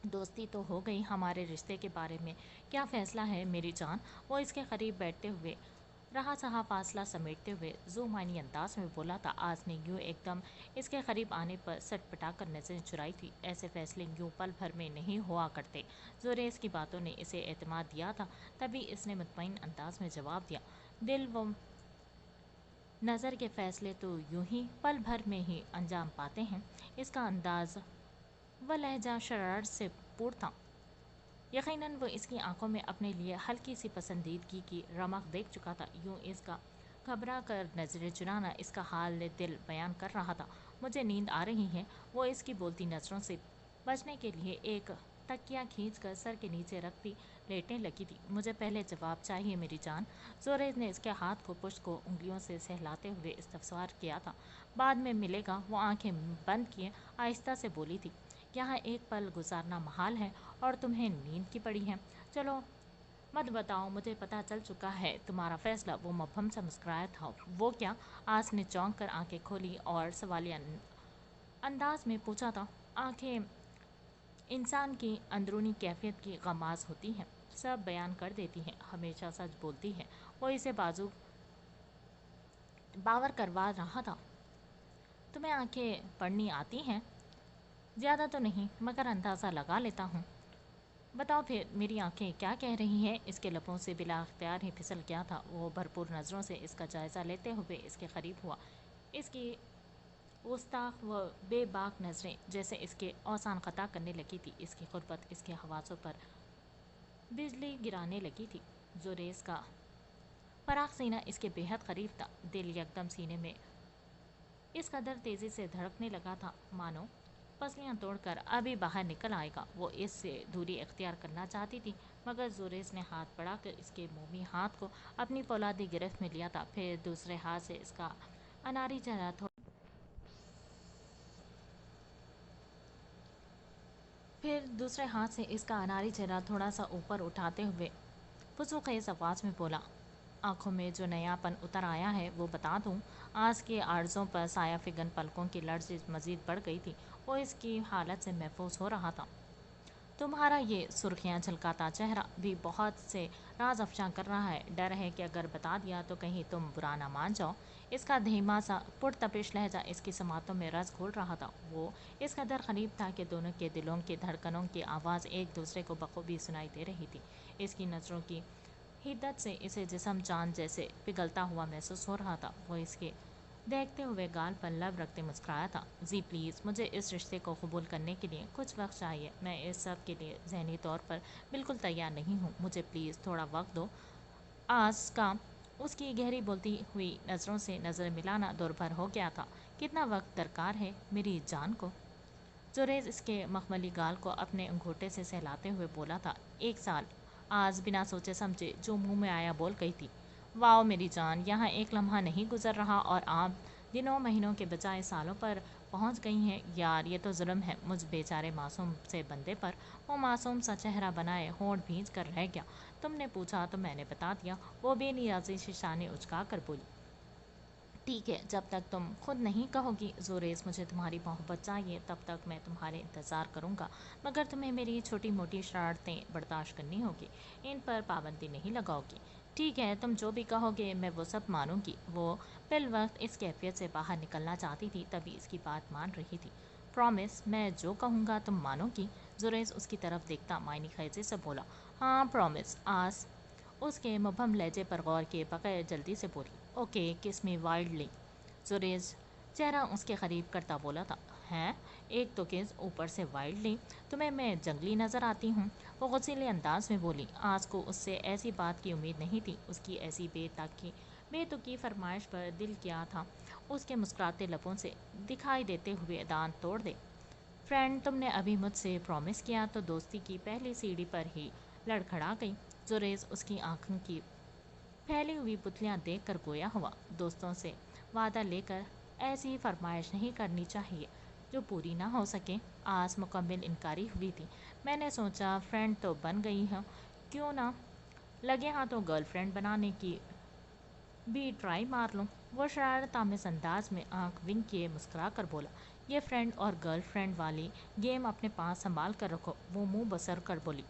दोस्ती तो हो गई, हमारे रिश्ते के बारे में क्या फैसला है मेरी जान? वो इसके करीब बैठते हुए रहा सहा फासला समेटते हुए जुमानी अंदाज में बोला था। आज ने यूं एकदम इसके करीब आने पर सटपटा कर नजरें चुराई थी। ऐसे फैसले यूं पल भर में नहीं हुआ करते। जुरेज की बातों ने इसे एतमाद दिया था, तभी इसने मुतमईन अंदाज में जवाब दिया। दिल व नज़र के फैसले तो यूं ही पल भर में ही अंजाम पाते हैं। इसका अंदाज व लहजा शरारत से पूर्ण था। यकीनन वो इसकी आंखों में अपने लिए हल्की सी पसंदीदगी की रमक देख चुका था। यूं इसका घबरा कर नजरें चुराना इसका हाल दिल बयान कर रहा था। मुझे नींद आ रही है। वो इसकी बोलती नज़रों से बचने के लिए एक तकिया खींचकर सर के नीचे रखती लेटने लगी थी। मुझे पहले जवाब चाहिए मेरी जान। जोरेज ने इसके हाथ को पुष्ट को उंगलियों से सहलाते हुए इस्तफसार किया था। बाद में मिलेगा। वो आंखें बंद किए आहिस्ता से बोली थी। यहाँ एक पल गुजारना महाल है और तुम्हें नींद की पड़ी है। चलो मत बताओ, मुझे पता चल चुका है तुम्हारा फैसला। वो मब्बम सा मुस्कुराया था। वो क्या? आस ने चौंक कर आंखें खोली और सवालिया अंदाज में पूछा था। आंखें इंसान की अंदरूनी कैफियत की गमाज होती हैं, सब बयान कर देती हैं, हमेशा सच बोलती हैं। वो इसे बाजू बावर करवा रहा था। तुम्हें आंखें पढ़नी आती हैं? ज़्यादा तो नहीं, मगर अंदाज़ा लगा लेता हूँ। बताओ फिर मेरी आंखें क्या कह रही हैं? इसके लबों से बिला अख्तियार ही फिसल गया था। वो भरपूर नज़रों से इसका जायज़ा लेते हुए इसके करीब हुआ। इसकी गुस्ताख व बेबाक नज़रें जैसे इसके औसान क़ता करने लगी थी। इसकी गुर्बत इसके हवासों पर बिजली गिराने लगी थी। जुरेज का फराख सीना इसके बेहद करीब था। दिल यकदम सीने में इस कदर तेज़ी से धड़कने लगा था मानो पसलियाँ तोड़कर अभी बाहर निकल आएगा। वो इससे दूरी अख्तियार करना चाहती थी, मगर जुरेज ने हाथ बढ़ाकर इसके मोमी हाथ को अपनी फौलादी गिरफ्त में लिया था। अनारी चेहरा फिर दूसरे हाथ से इसका अनारी चेहरा थोड़ा सा ऊपर उठाते हुए फुसूख़ेज़ आवाज़ में बोला। आंखों में जो नयापन उतर आया है वो बता दूं। आज के आर्ज़ों पर साया फिगन पलकों की लर्ज़ मज़ीद बढ़ गई थी। वो इसकी हालत से महफूज हो रहा था। तुम्हारा ये सुर्खियाँ झलकाता चेहरा भी बहुत से राज अफशा कर रहा है। डर है कि अगर बता दिया तो कहीं तुम बुरा ना मान जाओ। इसका धीमा सा पुरतपिश लहजा इसकी समातों में रस घोल रहा था। वो इस कदर करीब था कि दोनों के दिलों की धड़कनों की आवाज़ एक दूसरे को बखूबी सुनाई दे रही थी। इसकी नज़रों की हिद्दत से इसे जिस्म जान जैसे पिघलता हुआ महसूस हो रहा था। वो इसके देखते हुए गाल पर लब रखते मुस्कुराया था। जी प्लीज़, मुझे इस रिश्ते को कबूल करने के लिए कुछ वक्त चाहिए। मैं इस सब के लिए ज़हनी तौर पर बिल्कुल तैयार नहीं हूँ। मुझे प्लीज़ थोड़ा वक्त दो। आस का उसकी गहरी बोलती हुई नज़रों से नज़र मिलाना दुर्भर हो गया था। कितना वक्त दरकार है मेरी जान को? जुरेज इसके मखमली गाल को अपने अंगूठे से सहलाते हुए बोला था। 1 साल। आज बिना सोचे समझे जो मुंह में आया बोल गई थी। वाओ मेरी जान, यहाँ एक लम्हा नहीं गुजर रहा और आप दिनों महीनों के बजाय सालों पर पहुंच गई हैं। यार ये तो जुल्म है मुझ बेचारे मासूम से बंदे पर। वो मासूम सा चेहरा बनाए होंठ भींच कर रह गया। तुमने पूछा तो मैंने बता दिया, वो बेनियाजी से शाने उचका कर बोली। ठीक है, जब तक तुम खुद नहीं कहोगी ज़ोरेस मुझे तुम्हारी मोहब्बत चाहिए, तब तक मैं तुम्हारे इंतज़ार करूँगा। मगर तुम्हें मेरी छोटी मोटी शरारतें बर्दाश्त करनी होगी। इन पर पाबंदी नहीं लगाओगी। ठीक है, तुम जो भी कहोगे मैं वो सब मानूंगी। वो फिल वक्त इस कैफियत से बाहर निकलना चाहती थी, तभी इसकी बात मान रही थी। प्रॉमिस, मैं जो कहूँगा तुम मानोगी? ज़ुरेस उसकी तरफ देखता मायनी खैजे से बोला। हाँ प्रॉमिस। आस उसके मुबहम लहजे पर गौर किए बगैर जल्दी से बोली। ओके, किस मी वाइल्डली। जुरेज चेहरा उसके करीब करता बोला था। हैं? एक तो किस, ऊपर से वाइल्डली। तुम्हें मैं जंगली नज़र आती हूँ? वो गुस्सीले अंदाज में बोली। आज को उससे ऐसी बात की उम्मीद नहीं थी। उसकी ऐसी बेतुकी फरमाइश पर दिल क्या था उसके मुस्कुराते लबों से दिखाई देते हुए दांत तोड़ दे। फ्रेंड, तुमने अभी मुझसे प्रॉमिस किया तो दोस्ती की पहली सीढ़ी पर ही लड़खड़ा गई। जुरेज उसकी आंखों की फैली हुई पुतलियां देखकर गोया हुआ। दोस्तों से वादा लेकर ऐसी फरमाइश नहीं करनी चाहिए जो पूरी ना हो सके। आस मुकम्मल इनकारी हुई थी। मैंने सोचा फ्रेंड तो बन गई है, क्यों ना लगे हाथों गर्लफ्रेंड बनाने की भी ट्राई मार लूं। वो शरारत आमिज़ अंदाज में आंख विंग किए मुस्कुरा कर बोला। ये फ्रेंड और गर्लफ्रेंड वाली गेम अपने पास संभाल कर रखो। वो मुंह बसर कर बोली।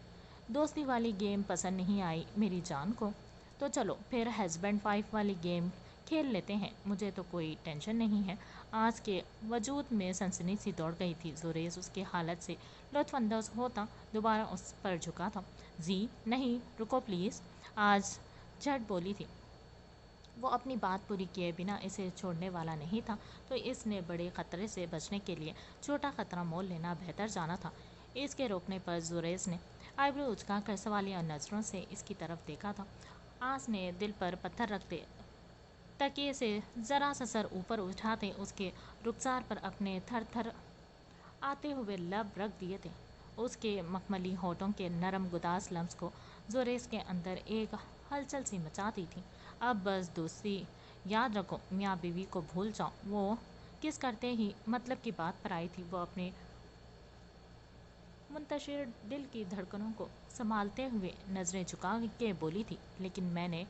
दोस्ती वाली गेम पसंद नहीं आई मेरी जान को? तो चलो फिर हस्बैंड वाइफ वाली गेम खेल लेते हैं। मुझे तो कोई टेंशन नहीं है। आज के वजूद में सनसनी सी दौड़ गई थी। जुरेज उसकी हालत से लुत्फानंदोज होता दोबारा उस पर झुका था। जी नहीं, रुको प्लीज़। आज झट बोली थी। वो अपनी बात पूरी किए बिना इसे छोड़ने वाला नहीं था, तो इसने बड़े खतरे से बचने के लिए छोटा खतरा मोल लेना बेहतर जाना था। इसके रोकने पर जुरेज ने आईब्रो उचकाकर सवालिया नज़रों से इसकी तरफ देखा था। आस ने दिल पर पत्थर रखते तकिए से जरा सा सर ऊपर उठाते उसके रुखसार पर अपने थर थर आते हुए लब रख दिए थे। उसके मखमली होठों के नरम गुदास लम्स को जुरेज के अंदर एक हलचल सी मचाती थी। अब बस दोस्ती याद रखो, मियाँ बीवी को भूल जाओ। वो किस करते ही मतलब की बात पर आई थी। वो अपने मुंतशिर दिल की धड़कनों को संभालते हुए नज़रें झुका के बोली थी। लेकिन मैंने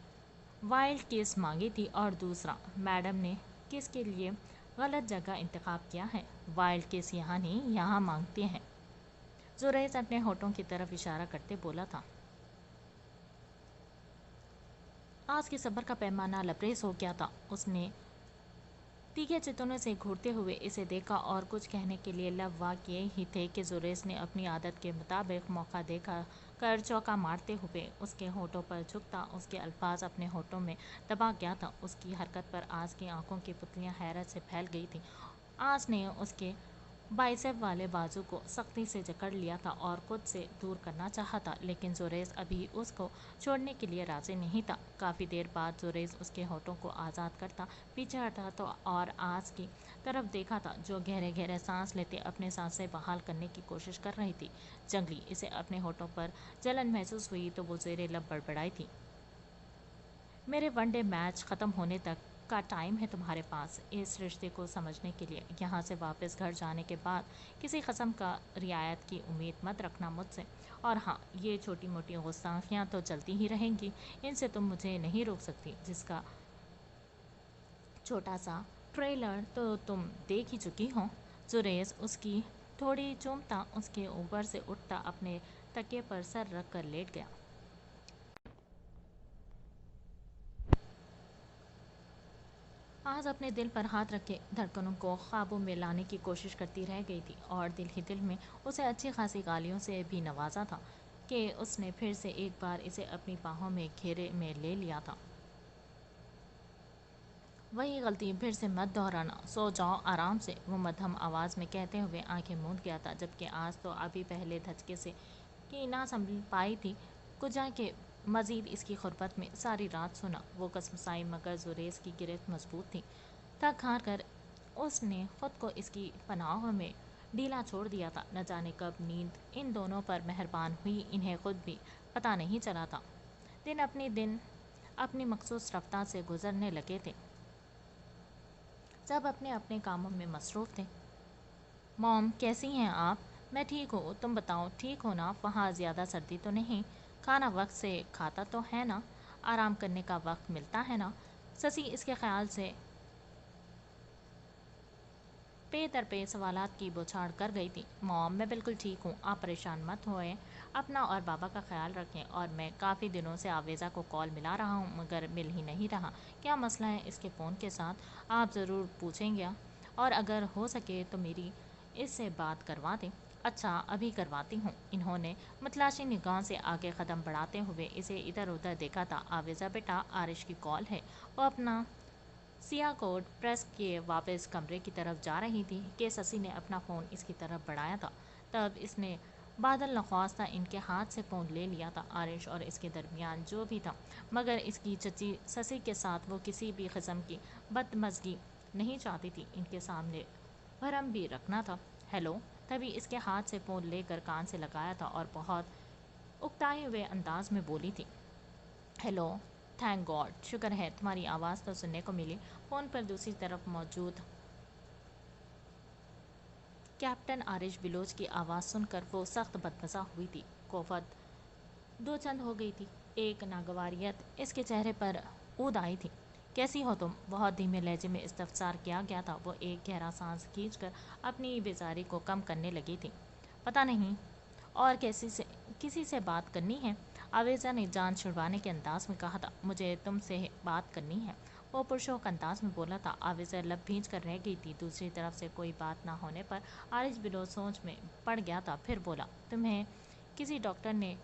वाइल्ड किस मांगी थी और दूसरा मैडम ने किस के लिए गलत जगह इंतखाब किया है। वाइल्ड किस यहाँ नहीं, यहाँ मांगते हैं। जुरैज अपने होठों की तरफ इशारा करते बोला था। आज के सब्र का पैमाना लबरेज हो गया था। उसने तीखे चितौने से घूरते हुए इसे देखा और कुछ कहने के लिए लब वाह किए ही थे कि जुरेज ने अपनी आदत के मुताबिक मौका देखा कर चौका मारते हुए उसके होठों पर झुकता उसके अल्फाज अपने होठों में दबा गया था। उसकी हरकत पर आज की आंखों की पुतलियां हैरत से फैल गई थीं। आज ने उसके बाइसेप वाले बाजू को सख्ती से जकड़ लिया था और खुद से दूर करना चाहा था, लेकिन जुरेज अभी उसको छोड़ने के लिए राजी नहीं था। काफ़ी देर बाद जुरेज उसके होठों को आज़ाद करता पीछे हटा तो और आज की तरफ देखा था, जो गहरे गहरे सांस लेते अपने सांसें बहाल करने की कोशिश कर रही थी। जंगली इसे अपने होठों पर जलन महसूस हुई तो वो जेरे लब बड़बड़ाई थी। मेरे वनडे मैच ख़त्म होने तक का टाइम है तुम्हारे पास इस रिश्ते को समझने के लिए। यहाँ से वापस घर जाने के बाद किसी कस्म का रियायत की उम्मीद मत रखना मुझसे। और हाँ, ये छोटी मोटी गुस्ताखियाँ तो चलती ही रहेंगी, इनसे तुम मुझे नहीं रोक सकती। जिसका छोटा सा ट्रेलर तो तुम देख ही चुकी हो। जुरेज उसकी थोड़ी चूमता उसके ऊपर से उठता अपने तकिए पर सर रख कर लेट गया। आज अपने दिल पर हाथ रखे धड़कनों को काबू में लाने की कोशिश करती रह गई थी और दिल ही दिल में उसे अच्छी खासी गालियों से भी नवाजा था कि उसने फिर से एक बार इसे अपनी बाहों में घेरे में ले लिया था। वही गलती फिर से मत दोहराना, सो जाओ आराम से, वो मध्यम आवाज़ में कहते हुए आंखें मूंद गया था, जबकि आज तो अभी पहले धचके से कि ना संभल पाई थी कुजा के मजीद इसकी गुर्बत में सारी रात सुना। वो कसमसाई मगर जुरेज की गिरफ्त मजबूत थी। थक हार कर उसने खुद को इसकी पनाह में ढीला छोड़ दिया था। न जाने कब नींद इन दोनों पर मेहरबान हुई, इन्हें खुद भी पता नहीं चला था। दिन अपनी मखसूस रफ्तार से गुजरने लगे थे, सब अपने अपने कामों में मसरूफ़ थे। मॉम कैसी हैं आप? मैं ठीक हूँ, तुम बताओ ठीक हो ना? वहाँ ज़्यादा सर्दी तो नहीं? खाना वक्त से खाता तो है ना? आराम करने का वक्त मिलता है ना? ससी इसके ख्याल से पे सवालात की बौछार कर गई थी। मॉम मैं बिल्कुल ठीक हूँ, आप परेशान मत होएं, अपना और बाबा का ख्याल रखें। और मैं काफ़ी दिनों से आवेज़ा को कॉल मिला रहा हूँ मगर मिल ही नहीं रहा। क्या मसला है इसके फ़ोन के साथ? आप ज़रूर पूछेंगे और अगर हो सके तो मेरी इससे बात करवा दें। अच्छा अभी करवाती हूँ। इन्होंने मतलाशी निगाह से आगे कदम बढ़ाते हुए इसे इधर उधर देखा था। आवेज़ा बेटा आरिश की कॉल है। वो अपना सिया कोट प्रेस किए वापस कमरे की तरफ जा रही थी कि ससी ने अपना फ़ोन इसकी तरफ बढ़ाया था। तब इसने बादल नख्वास्ता इनके हाथ से फ़ोन ले लिया था। आरिश और इसके दरमियान जो भी था, मगर इसकी चची ससी के साथ वो किसी भी किस्म की बदमज़गी नहीं चाहती थी। इनके सामने भरम भी रखना था। हेलो, तभी इसके हाथ से फ़ोन लेकर कान से लगाया था और बहुत उकताए हुए अंदाज में बोली थी। हेलो, थैंक गॉड, शुक्र है तुम्हारी आवाज़ तो सुनने को मिली। फ़ोन पर दूसरी तरफ मौजूद कैप्टन आरिश बिलोच की आवाज़ सुनकर वो सख्त बदमज़ा हुई थी। कोफत दो चंद हो गई थी। एक नागवारियत इसके चेहरे पर ऊद आई थी। कैसी हो तुम? बहुत धीमे लहजे में इस्तफसार किया गया था। वो एक गहरा सांस खींचकर अपनी बेजारी को कम करने लगी थी। पता नहीं, और किसी से बात करनी है? आवेजा ने जान छुड़वाने के अंदाज में कहा था। मुझे तुमसे बात करनी है, वो पुरशोक अंदाज में बोला था। आवेजा लब भींच कर रह गई थी। दूसरी तरफ से कोई बात ना होने पर आरिश बिलो सोच में पड़ गया था। फिर बोला, तुम्हें किसी डॉक्टर ने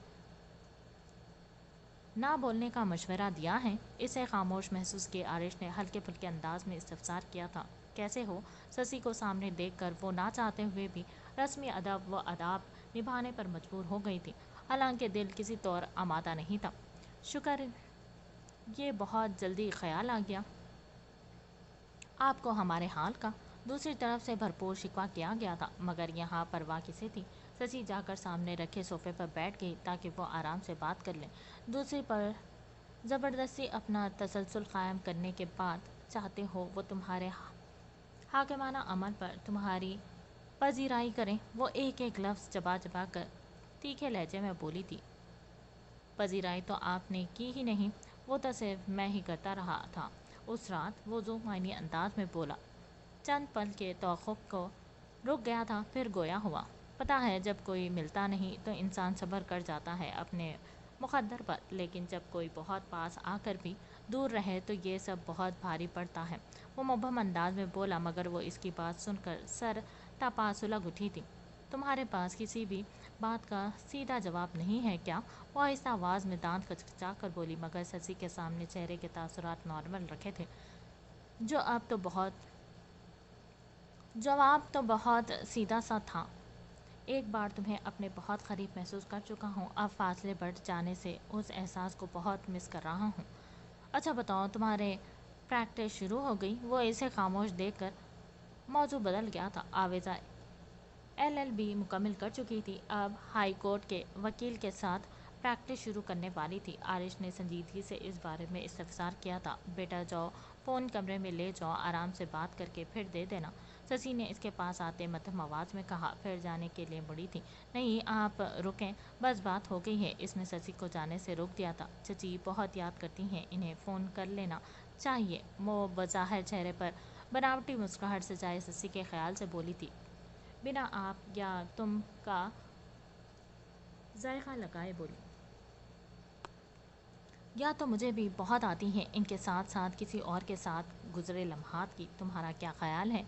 ना बोलने का मशवरा दिया है? इसे खामोश महसूस किए आरिश ने हल्के फुल्के अंदाज में इस्तफसार किया था। कैसे हो? ससी को सामने देखकर वो ना चाहते हुए भी रस्मी अदब व आदाब निभाने पर मजबूर हो गई थी, हालांकि दिल किसी तौर आमादा नहीं था। शुक्र ये बहुत जल्दी ख्याल आ गया आपको हमारे हाल का। दूसरी तरफ से भरपूर शिकवा किया गया था, मगर यहाँ परवाह किसे थी? ससी जाकर सामने रखे सोफे पर बैठ गई ताकि वो आराम से बात कर लें। दूसरी पर ज़बरदस्ती अपना तसलसल कायम करने के बाद चाहते हो वो तुम्हारे हाकिमाना अमल पर तुम्हारी पजीराई करें? वो एक एक लफ्ज़ चबा चबा कर तीखे लहजे में बोली थी। पजीराई तो आपने की ही नहीं, वो तो सिर्फ मैं ही करता रहा था उस रात, वो जो मायने अंदाज में बोला। चंद पल के तौक़ुफ़ को रुक गया था, फिर गोया हुआ। पता है जब कोई मिलता नहीं तो इंसान सब्र कर जाता है अपने मुक़द्दर पर, लेकिन जब कोई बहुत पास आकर भी दूर रहे तो ये सब बहुत भारी पड़ता है। वो मुबहम अंदाज में बोला, मगर वो इसकी बात सुनकर सर तपा सुलग उठी थी। तुम्हारे पास किसी भी बात का सीधा जवाब नहीं है क्या? वो आहिस्ता आवाज़ में दांत कचकचा कर बोली, मगर ससी के सामने चेहरे के तासुरात नॉर्मल रखे थे। जो अब तो बहुत जवाब तो बहुत सीधा सा था। एक बार तुम्हें अपने बहुत करीब महसूस कर चुका हूँ, अब फासले बढ़ जाने से उस एहसास को बहुत मिस कर रहा हूँ। अच्छा बताओ, तुम्हारे प्रैक्टिस शुरू हो गई? वो इसे खामोश देखकर मौजू बदल गया था। आवेजा एलएलबी मुकम्मल कर चुकी थी, अब हाई कोर्ट के वकील के साथ प्रैक्टिस शुरू करने वाली थी। आरिश ने संजीदगी से इस बारे में इस्तफसार किया था। बेटा जाओ, फ़ोन कमरे में ले जाओ, आराम से बात करके फिर दे देना। ससी ने इसके पास आते मध्यम आवाज़ में कहा। फिर जाने के लिए मुड़ी थी। नहीं आप रुकें, बस बात हो गई है। इसने ससी को जाने से रोक दिया था। चची बहुत याद करती हैं, इन्हें फ़ोन कर लेना चाहिए। वो बज़ाहिर चेहरे पर बनावटी मुस्कुराहट से जाए ससी के ख्याल से बोली थी, बिना आप या तुम का जायका लगाए बोली। या तो मुझे भी बहुत आती हैं इनके साथ साथ किसी और के साथ गुजरे लम्हात की। तुम्हारा क्या ख्याल है,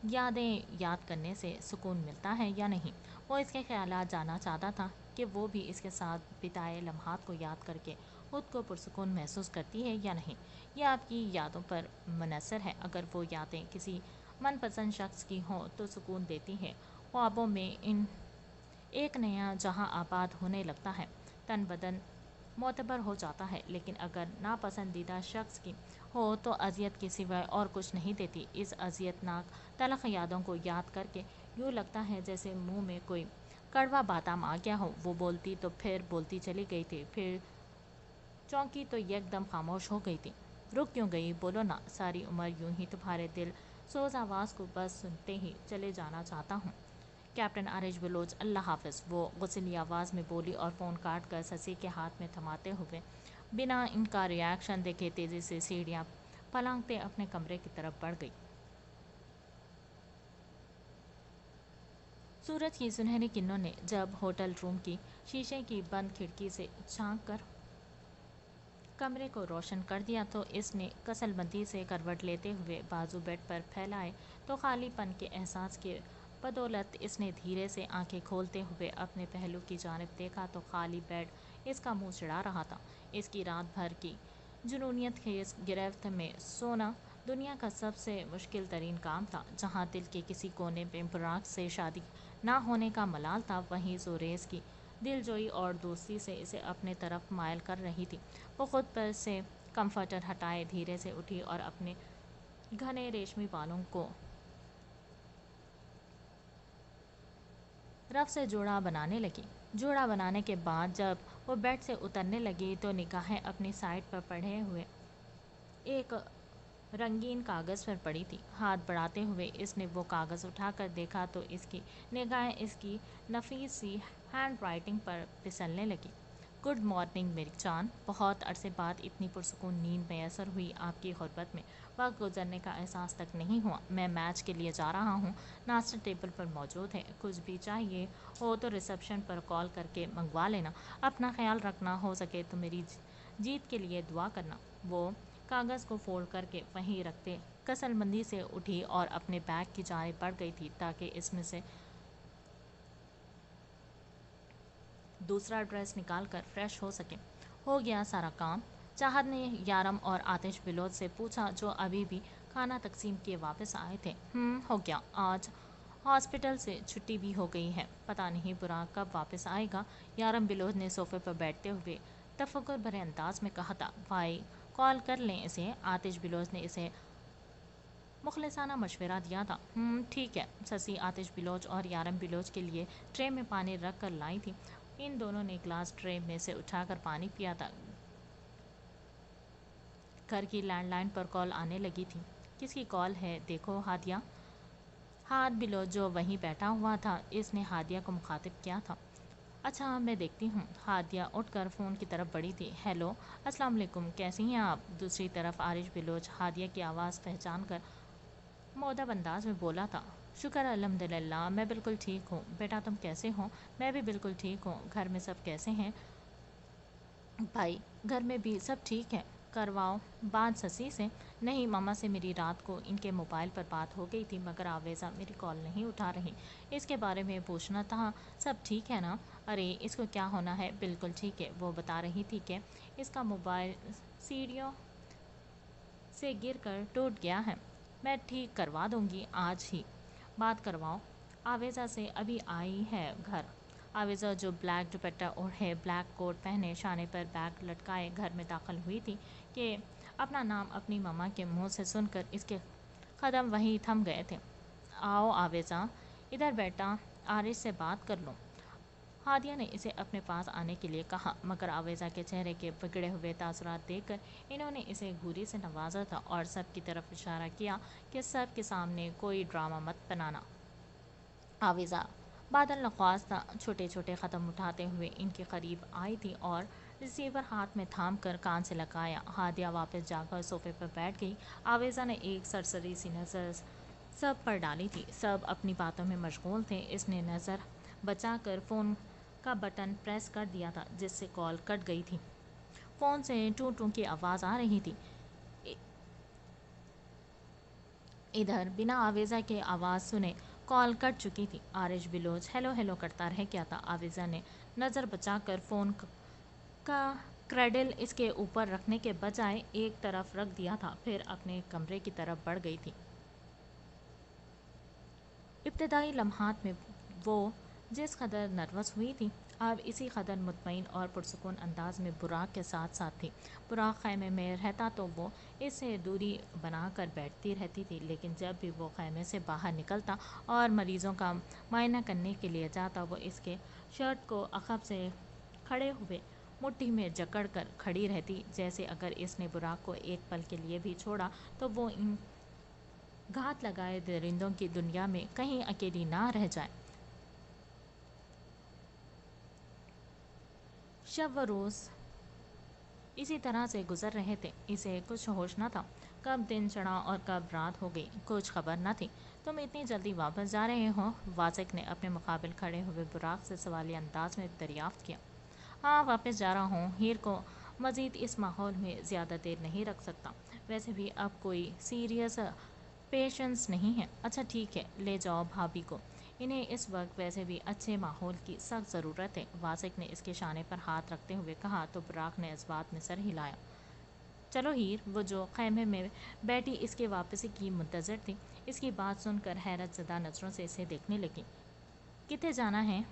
यादें याद करने से सुकून मिलता है या नहीं? वो इसके ख्यालात जानना चाहता था। کہ وہ بھی اس کے ساتھ بتائے لمحات کو یاد کر کے خود کو پرسکون محسوس کرتی ہے یا نہیں۔ یہ آپ کی یادوں پر منحصر ہے۔ اگر وہ یادیں کسی من پسند شخص کی ہوں تو سکون دیتی ہے، خوابوں میں ان ایک نیا جہاں آباد ہونے لگتا ہے، تن بدن معتبر ہو جاتا ہے۔ لیکن اگر ناپسندیدہ شخص کی ہو تو اذیت کے سوائے اور کچھ نہیں دیتی۔ اس اذیت ناک تلخ یادوں کو یاد کر کے یوں لگتا ہے جیسے منہ میں کوئی کڑوا بادام آ گیا ہو۔ وہ بولتی تو پھر بولتی چلی گئی تھی، پھر چونکی تو یک دم خاموش ہو گئی تھی۔ رک کیوں گئی؟ بولو نا، ساری عمر یوں ہی تمہارے دل سوز آواز کو بس سنتے ہی چلے جانا چاہتا ہوں۔ کیپٹن آرش بلوچ، اللہ حافظ، وہ غصیلی آواز میں بولی اور فون کاٹ کر سسی کے ہاتھ میں تھماتے ہوئے بنا ان کا ریاکشن دیکھے تیزی سے سیڑھیاں پلانگتے اپنے کمرے کی طرف بڑھ گئی۔ سورج کی سنہری کرنوں نے جب ہوٹل روم کی شیشے کی بند کھڑکی سے جھانک کر کمرے کو روشن کر دیا تو اس نے کسل بندی سے کروٹ لیتے ہوئے بازو بیڈ پر پھیلائے تو خالی پن کے احساس کے بدولت اس نے دھیرے سے آنکھیں کھولتے ہوئے اپنے پہلو کی جانب دیکھا تو خالی بیڈ اس کا منہ چڑھا رہا تھا۔ اس کی رات بھر کی جنونیت خیز گرفت میں سونا دنیا کا سب سے مشکل ترین کام تھا۔ جہاں دل کے کسی کونے میں براق سے شادی نہ ہونے کا ملال تھا، وہیں زوریز کی دل جوئی اور دوستی سے اسے اپنے طرف مائل کر رہی تھی۔ وہ خود پر سے کمفرٹر ہٹائے دھیرے سے اٹھی اور اپنے گھنے ریشمی بالوں کو رف سے جوڑا بنانے لگی۔ جوڑا بنانے کے بعد جب وہ بیڈ سے اترنے لگی تو نگاہیں اپنی سائٹ پر پڑے ہوئے ایک رنگین کاغذ پر پڑی تھی۔ ہاتھ بڑھاتے ہوئے اس نے وہ کاغذ اٹھا کر دیکھا تو اس کی نگاہیں اس کی نفیس سی ہینڈ رائٹنگ پر پھسلنے لگی۔ گڈ مارننگ میری جان، بہت عرصے بعد اتنی پرسکون نیند میسر ہوئی۔ آپ کی غربت میں وقت گزرنے کا احساس تک نہیں ہوا۔ میں میچ کے لیے جا رہا ہوں، ناشتہ ٹیبل پر موجود ہے، کچھ بھی چاہیے ہو تو ریسیپشن پر کال کر کے منگوا لینا۔ اپنا خیال رکھنا، ہو سکے تو میری جیت کے لیے دعا کرنا۔ وہ کاغذ کو فولڈ کر کے وہیں رکھتے کسل مندی سے اٹھی اور اپنے بیگ کی جانب بڑھ گئی تھی تاکہ اس میں سے دوسرا ڈریس نکال کر فریش ہو سکے۔ ہو گیا سارا کام؟ چاہت نے یارم اور آتش بلوچ سے پوچھا جو ابھی بھی کھانا تقسیم کیے واپس آئے تھے۔ ہو گیا، آج ہاسپٹل سے چھٹی بھی ہو گئی ہے، پتہ نہیں برا کب واپس آئے گا۔ یارم بلوچ نے صوفے پر بیٹھتے ہوئے تفکر بھرے انداز میں کہا تھا۔ بھائی کال کر لیں اسے، آتش بلوچ نے اسے مخلصانہ مشورہ دیا تھا۔ ٹھیک ہے۔ سسی آتش بلوچ اور یارم بلوچ کے لیے ٹرے میں پانی رکھ کر لائی تھی۔ ان دونوں نے گلاس ٹرے میں سے اٹھا کر پانی پیا تھا۔ گھر کی لینڈ لائن پر کال آنے لگی تھی۔ کس کی کال ہے دیکھو ہادیہ؟ ہاتھ بلوچ جو وہیں بیٹھا ہوا تھا، اس نے ہادیہ کو مخاطب کیا تھا۔ اچھا میں دیکھتی ہوں۔ ہادیہ اٹھ کر فون کی طرف بڑھی تھی۔ ہیلو، السلام علیکم، کیسی ہیں آپ؟ دوسری طرف آرش بلوچ ہادیہ کی آواز پہچان کر مؤدب انداز میں بولا تھا۔ شکر الحمدللہ، میں بالکل ٹھیک ہوں۔ بیٹا تم کیسے ہو؟ میں بھی بالکل ٹھیک ہوں۔ گھر میں سب کیسے ہیں؟ بھائی گھر میں بھی سب ٹھیک ہے۔ کرواؤ بات سسی سے؟ نہیں ماما سے میری رات کو ان کے موبائل پر بات ہو گئی تھی، مگر آویزہ میری کال نہیں اٹھا رہی۔ اس کے بارے میں پوچھنا تھا، سب ٹھیک ہے نا؟ ارے اس کو کیا ہونا ہے، بالکل ٹھیک ہے۔ وہ بتا رہی تھی کہ اس کا موبائل سیڑھیوں سے گر کر ٹوٹ گیا ہے۔ میں ٹھیک کروا دوں گی، آج ہی بات کرواؤ۔ آویزہ سے ابھی آئی ہے گھر۔ آویزہ جو بلیک دوپٹہ اوڑھے، بلیک کوٹ پہنے، شانے پر بیگ لٹکائے گھر میں داخل ہوئی تھی کہ اپنا نام اپنی ماما کے منہ سے سن کر اس کے قدم وہیں تھم گئے تھے۔ آؤ آویزہ، ادھر بیٹا، آرش سے بات کر لو۔ ہادیہ نے اسے اپنے پاس آنے کے لیے کہا، مگر آویزہ کے چہرے کے بگڑے ہوئے تاثرات دیکھ کر انہوں نے اسے گھوری سے نوازا تھا اور سب کی طرف اشارہ کیا کہ سب کے سامنے کوئی ڈرامہ مت بنانا۔ آویزہ بادل نخواستہ چھوٹے چھوٹے قدم اٹھاتے ہوئے ان کے قریب آئی تھی اور ریسیور ہاتھ میں تھام کر کان سے لگایا۔ ہادیہ واپس جا کر صوفے پر بیٹھ گئی۔ آویزہ نے ایک سرسری سی نظر سب پر ڈالی تھی، سب اپنی باتوں میں مشغول تھے۔ اس نے نظر بچا کر فون کا بٹن پریس کر دیا تھا جس سے کال کٹ گئی تھی۔ فون سے ٹوں ٹوں کی آواز آ رہی تھی۔ ادھر بنا آویزہ کے آواز سنے कॉल कट चुकी थी। आरिश बिलोच हेलो हेलो करता रह गया था। आविजा ने नज़र बचाकर फ़ोन का क्रेडल इसके ऊपर रखने के बजाय एक तरफ रख दिया था, फिर अपने कमरे की तरफ बढ़ गई थी। इब्तदाई लम्हात में वो जिस कदर नर्वस हुई थी, अब इसी कदर मुतमईन और पुरसुकून अंदाज में बुराक के साथ साथ थी। बुराक खैमे में रहता तो वो इससे दूरी बनाकर बैठती रहती थी, लेकिन जब भी वो खैमे से बाहर निकलता और मरीज़ों का मुआयना करने के लिए जाता, वो इसके शर्ट को अकब से खड़े हुए मुट्ठी में जकड़ कर खड़ी रहती, जैसे अगर इसने बुराक को एक पल के लिए भी छोड़ा तो वो इन घात लगाए दरिंदों की दुनिया में कहीं अकेली ना रह जाए। शब व रोज़ इसी तरह से गुजर रहे थे। इसे कुछ होश न था कब दिन चढ़ा और कब रात हो गई, कुछ खबर न थी। तुम इतनी जल्दी वापस जा रहे हो? वासिक ने अपने मुकाबिल खड़े हुए बुराक से सवालिया अंदाज में दरियाफ्त किया। हाँ, वापस जा रहा हूँ। हीर को मज़ीद इस माहौल में ज़्यादा देर नहीं रख सकता। वैसे भी अब कोई सीरियस पेशेंस नहीं है। अच्छा ठीक है, ले जाओ भाभी को, इन्हें इस वक्त वैसे भी अच्छे माहौल की सख्त ज़रूरत है। वासिक ने इसके शाने पर हाथ रखते हुए कहा तो बुराक ने इस बात में सर हिलाया। चलो हीर। वो जो खैमे में बैठी इसके वापसी की मुंतज़र थी, इसकी बात सुनकर हैरत ज़दा नज़रों से इसे देखने लगी। कितने जाना है?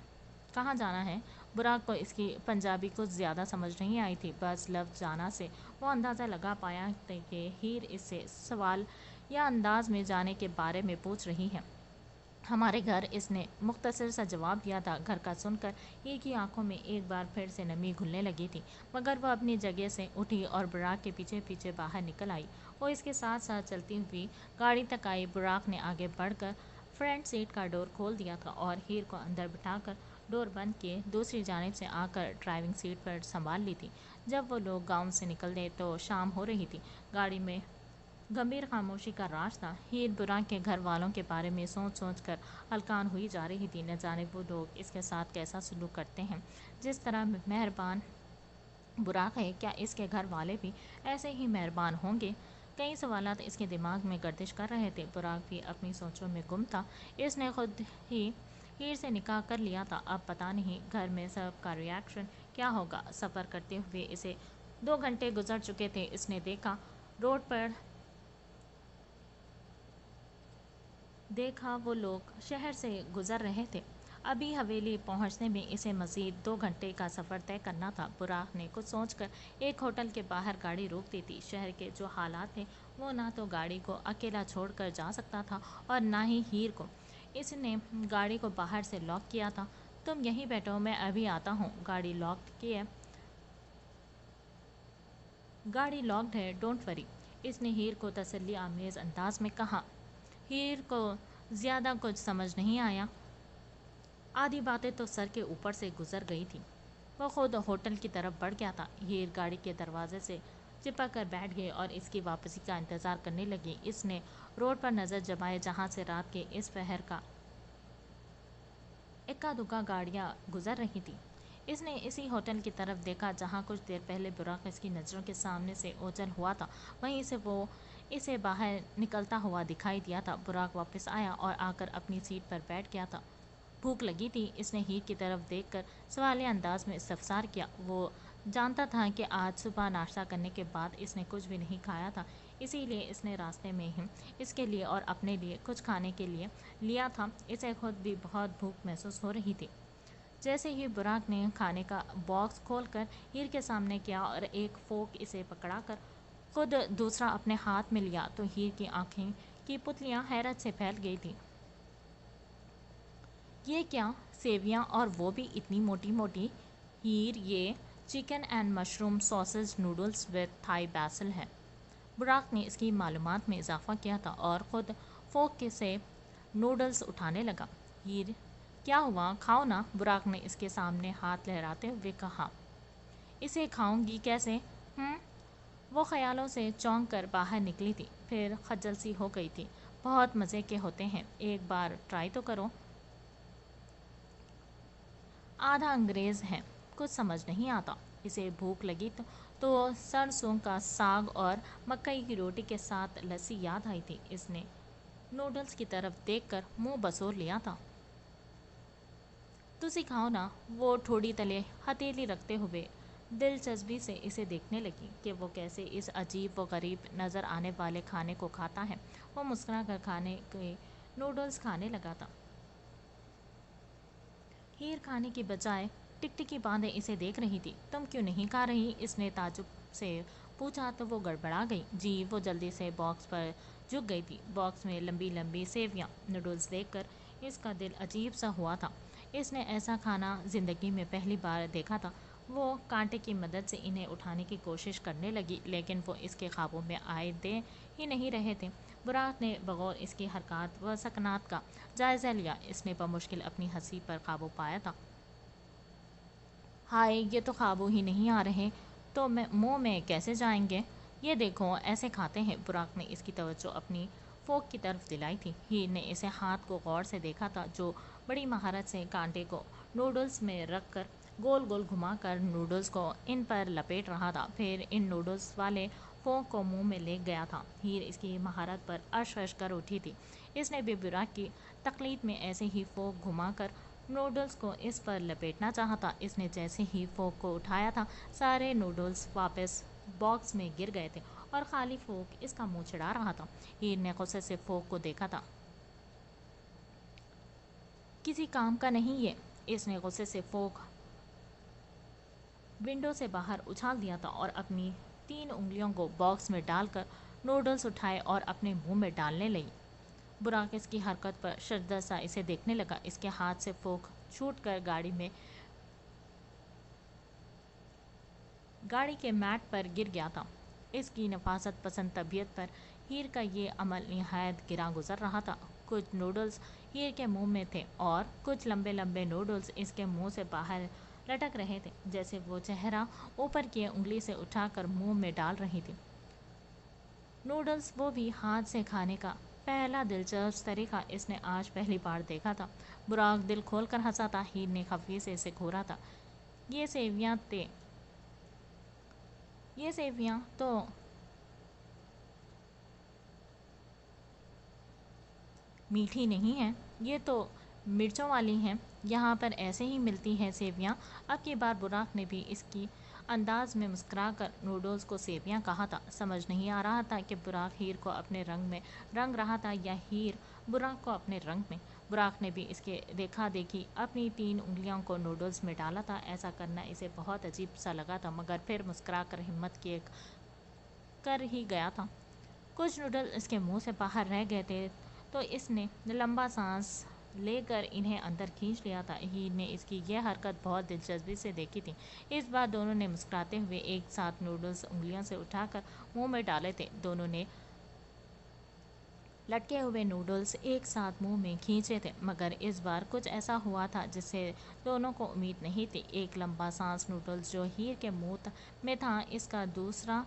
कहाँ जाना है? बुराक को इसकी पंजाबी कुछ ज़्यादा समझ नहीं आई थी। बस लफ्ज़ जाना से वो अंदाज़ा लगा पाया कि हीर इससे सवाल या अंदाज में जाने के बारे में पूछ रही है। हमारे घर, इसने मुख्तसर सा जवाब दिया था। घर का सुनकर हीर की आंखों में एक बार फिर से नमी घुलने लगी थी, मगर वह अपनी जगह से उठी और बुराक के पीछे पीछे बाहर निकल आई। वो इसके साथ साथ चलती हुई गाड़ी तक आई। बुराक ने आगे बढ़कर फ्रंट सीट का डोर खोल दिया था और हीर को अंदर बिठाकर डोर बंद किए दूसरी जानिब से आकर ड्राइविंग सीट पर संभाल ली थी। जब वो लोग गांव से निकले तो शाम हो रही थी। गाड़ी में गंभीर खामोशी का राज था। हीर बुराक के घर वालों के बारे में सोच सोच कर हलकान हुई जा रही थी। न जाने वो लोग इसके साथ कैसा सलूक करते हैं। जिस तरह मेहरबान बुराक है, क्या इसके घर वाले भी ऐसे ही मेहरबान होंगे? कई सवालात इसके दिमाग में गर्दिश कर रहे थे। बुराक भी अपनी सोचों में गुम था। इसने खुद ही हीर से निकाह कर लिया था। अब पता नहीं घर में सब का रिएक्शन क्या होगा। सफ़र करते हुए इसे 2 घंटे गुजर चुके थे। इसने देखा वो लोग शहर से गुजर रहे थे। अभी हवेली पहुंचने में इसे मज़ीद 2 घंटे का सफ़र तय करना था। बुराक ने कुछ सोचकर एक होटल के बाहर गाड़ी रोक दी थी। शहर के जो हालात थे, वो ना तो गाड़ी को अकेला छोड़कर जा सकता था और ना ही हीर को। इसने गाड़ी को बाहर से लॉक किया था। तुम यहीं बैठो, मैं अभी आता हूँ। गाड़ी लॉक्ड है, डोंट वरी। इसने हीर को तसल्ली आमेज़ अंदाज में कहा। हीर को ज़्यादा कुछ समझ नहीं आया। आधी बातें तो सर के ऊपर से गुजर गई थी। वह खुद होटल की तरफ बढ़ गया था। हीर गाड़ी के दरवाजे से चिपक कर बैठ गई और इसकी वापसी का इंतज़ार करने लगी। इसने रोड पर नज़र जमाए, जहाँ से रात के इस पहर का इक्का दुक्का गाड़ियाँ गुजर रही थी। इसने इसी होटल की तरफ देखा जहाँ कुछ देर पहले बुराक इसकी नज़रों के सामने से ओझल हुआ था। वहीं से वो इसे बाहर निकलता हुआ दिखाई दिया था। बुराक वापस आया और आकर अपनी सीट पर बैठ गया था। भूख लगी थी। इसने हीर की तरफ देखकर सवालिया अंदाज में इस्तफसार किया। वो जानता था कि आज सुबह नाश्ता करने के बाद इसने कुछ भी नहीं खाया था, इसीलिए इसने रास्ते में ही इसके लिए और अपने लिए कुछ खाने के लिए लिया था। इसे खुद भी बहुत भूख महसूस हो रही थी। जैसे ही बुराक ने खाने का बॉक्स खोलकर हीर के सामने किया और एक फोक इसे पकड़ाकर खुद दूसरा अपने हाथ में लिया, तो हीर की आंखें की पुतलियां हैरत से फैल गई थी। ये क्या? सेवियां, और वो भी इतनी मोटी मोटी? हीर, ये chicken and mushroom sausage noodles with Thai basil है। बुराक ने इसकी मालूमात में इजाफा किया था और ख़ुद फोक के से नूडल्स उठाने लगा। हीर, क्या हुआ? खाओ ना। बुराक ने इसके सामने हाथ लहराते हुए कहा। इसे खाऊंगी कैसे? वो ख्यालों से चौंक कर बाहर निकली थी, फिर खज्जल सी हो गई थी। बहुत मज़े के होते हैं, एक बार ट्राई तो करो। आधा अंग्रेज़ है, कुछ समझ नहीं आता। इसे भूख लगी तो सरसों का साग और मकई की रोटी के साथ लस्सी याद आई थी। इसने नूडल्स की तरफ देखकर मुंह बसोर लिया था। तुसी खाओ ना, वो ठोड़ी तले हथेली रखते हुए दिलचस्पी से इसे देखने लगी कि वो कैसे इस अजीब व गरीब नज़र आने वाले खाने को खाता है। वो मुस्कुरा कर खाने के नूडल्स खाने लगा था। हीर खाने की बजाय टिकटिकी बांधे इसे देख रही थी। तुम क्यों नहीं खा रही? इसने ताज्जुब से पूछा तो वो गड़बड़ा गई। जी, वो जल्दी से बॉक्स पर झुक गई थी। बॉक्स में लंबी लंबी सेवियाँ। नूडल्स देखकर इसका दिल अजीब सा हुआ था। इसने ऐसा खाना जिंदगी में पहली बार देखा था। वो कांटे की मदद से इन्हें उठाने की कोशिश करने लगी, लेकिन वो इसके ख्वाबों में आए दे ही नहीं रहे थे। बुराक ने बगौर इसकी हरकत व सकनात का जायज़ा लिया। इसने बमुश्किल अपनी हंसी पर काबू पाया था। हाय, ये तो काबू ही नहीं आ रहे, तो मैं मुंह में कैसे जाएंगे? ये देखो, ऐसे खाते हैं। बुराक ने इसकी तवज्जो अपनी फोक की तरफ दिलाई थी। हीर ने इसे हाथ को गौर से देखा था, जो बड़ी महारत से कांटे को नूडल्स में रख कर गोल गोल घुमाकर नूडल्स को इन पर लपेट रहा था, फिर इन नूडल्स वाले फोक को मुंह में ले गया था। हीर इसकी महारत पर अश कर उठी थी। इसने भी बुराक की तकलीद में ऐसे ही फोक घुमाकर नूडल्स को इस पर लपेटना चाहा। इसने जैसे ही फोक को उठाया था, सारे नूडल्स वापस बॉक्स में गिर गए थे और खाली फोक इसका मुंह चिढ़ा रहा था। हीर ने गुस्से से फोक को देखा था। किसी काम का नहीं ये। इसने गुस्से से फोक विंडो से बाहर उछाल दिया था और अपनी 3 उंगलियों को बॉक्स में डालकर नूडल्स उठाए और अपने मुंह में डालने लगी। बुराक इसकी हरकत पर शर्दा सा इसे देखने लगा। इसके हाथ से फोक छूट कर गाड़ी के मैट पर गिर गया था। इसकी नफासत पसंद तबीयत पर हीर का ये अमल निहायत गिरा गुजर रहा था। कुछ नूडल्स हीर के मुंह में थे और कुछ लंबे लंबे नूडल्स इसके मुंह से बाहर लटक रहे थे, जैसे वो चेहरा ऊपर की उंगली से उठाकर मुंह में डाल रही थी। नूडल्स, वो भी हाथ से खाने का पहला दिलचस्प तरीका इसने आज पहली बार देखा था। बुराक दिल खोल कर हंसा था। हीर ने खफी से इसे घूरा था। ये सेवियां थे ये सेवियां तो मीठी नहीं है, ये तो मिर्चों वाली हैं। यहाँ पर ऐसे ही मिलती हैं सेवियाँ। अब की बार बुराक ने भी इसकी अंदाज में मुस्कुरा कर नूडल्स को सेवियाँ कहा था। समझ नहीं आ रहा था कि बुराक हीर को अपने रंग में रंग रहा था या हीर बुराक को अपने रंग में। बुराक ने भी इसके देखा देखी अपनी 3 उंगलियों को नूडल्स में डाला था। ऐसा करना इसे बहुत अजीब सा लगा था, मगर फिर मुस्कुरा कर हिम्मत किए कर ही गया था। कुछ नूडल इसके मुंह से बाहर रह गए थे, तो इसने लंबा सांस लेकर इन्हें अंदर खींच लिया था। हीर ने इसकी यह हरकत बहुत दिलचस्पी से देखी थी। इस बार दोनों ने मुस्कुराते हुए एक साथ नूडल्स उंगलियों से उठाकर मुंह में डाले थे। दोनों ने लटके हुए नूडल्स एक साथ मुंह में खींचे थे, मगर इस बार कुछ ऐसा हुआ था जिससे दोनों को उम्मीद नहीं थी। एक लंबा सांस नूडल्स जो हीर के मुंह में था, इसका दूसरा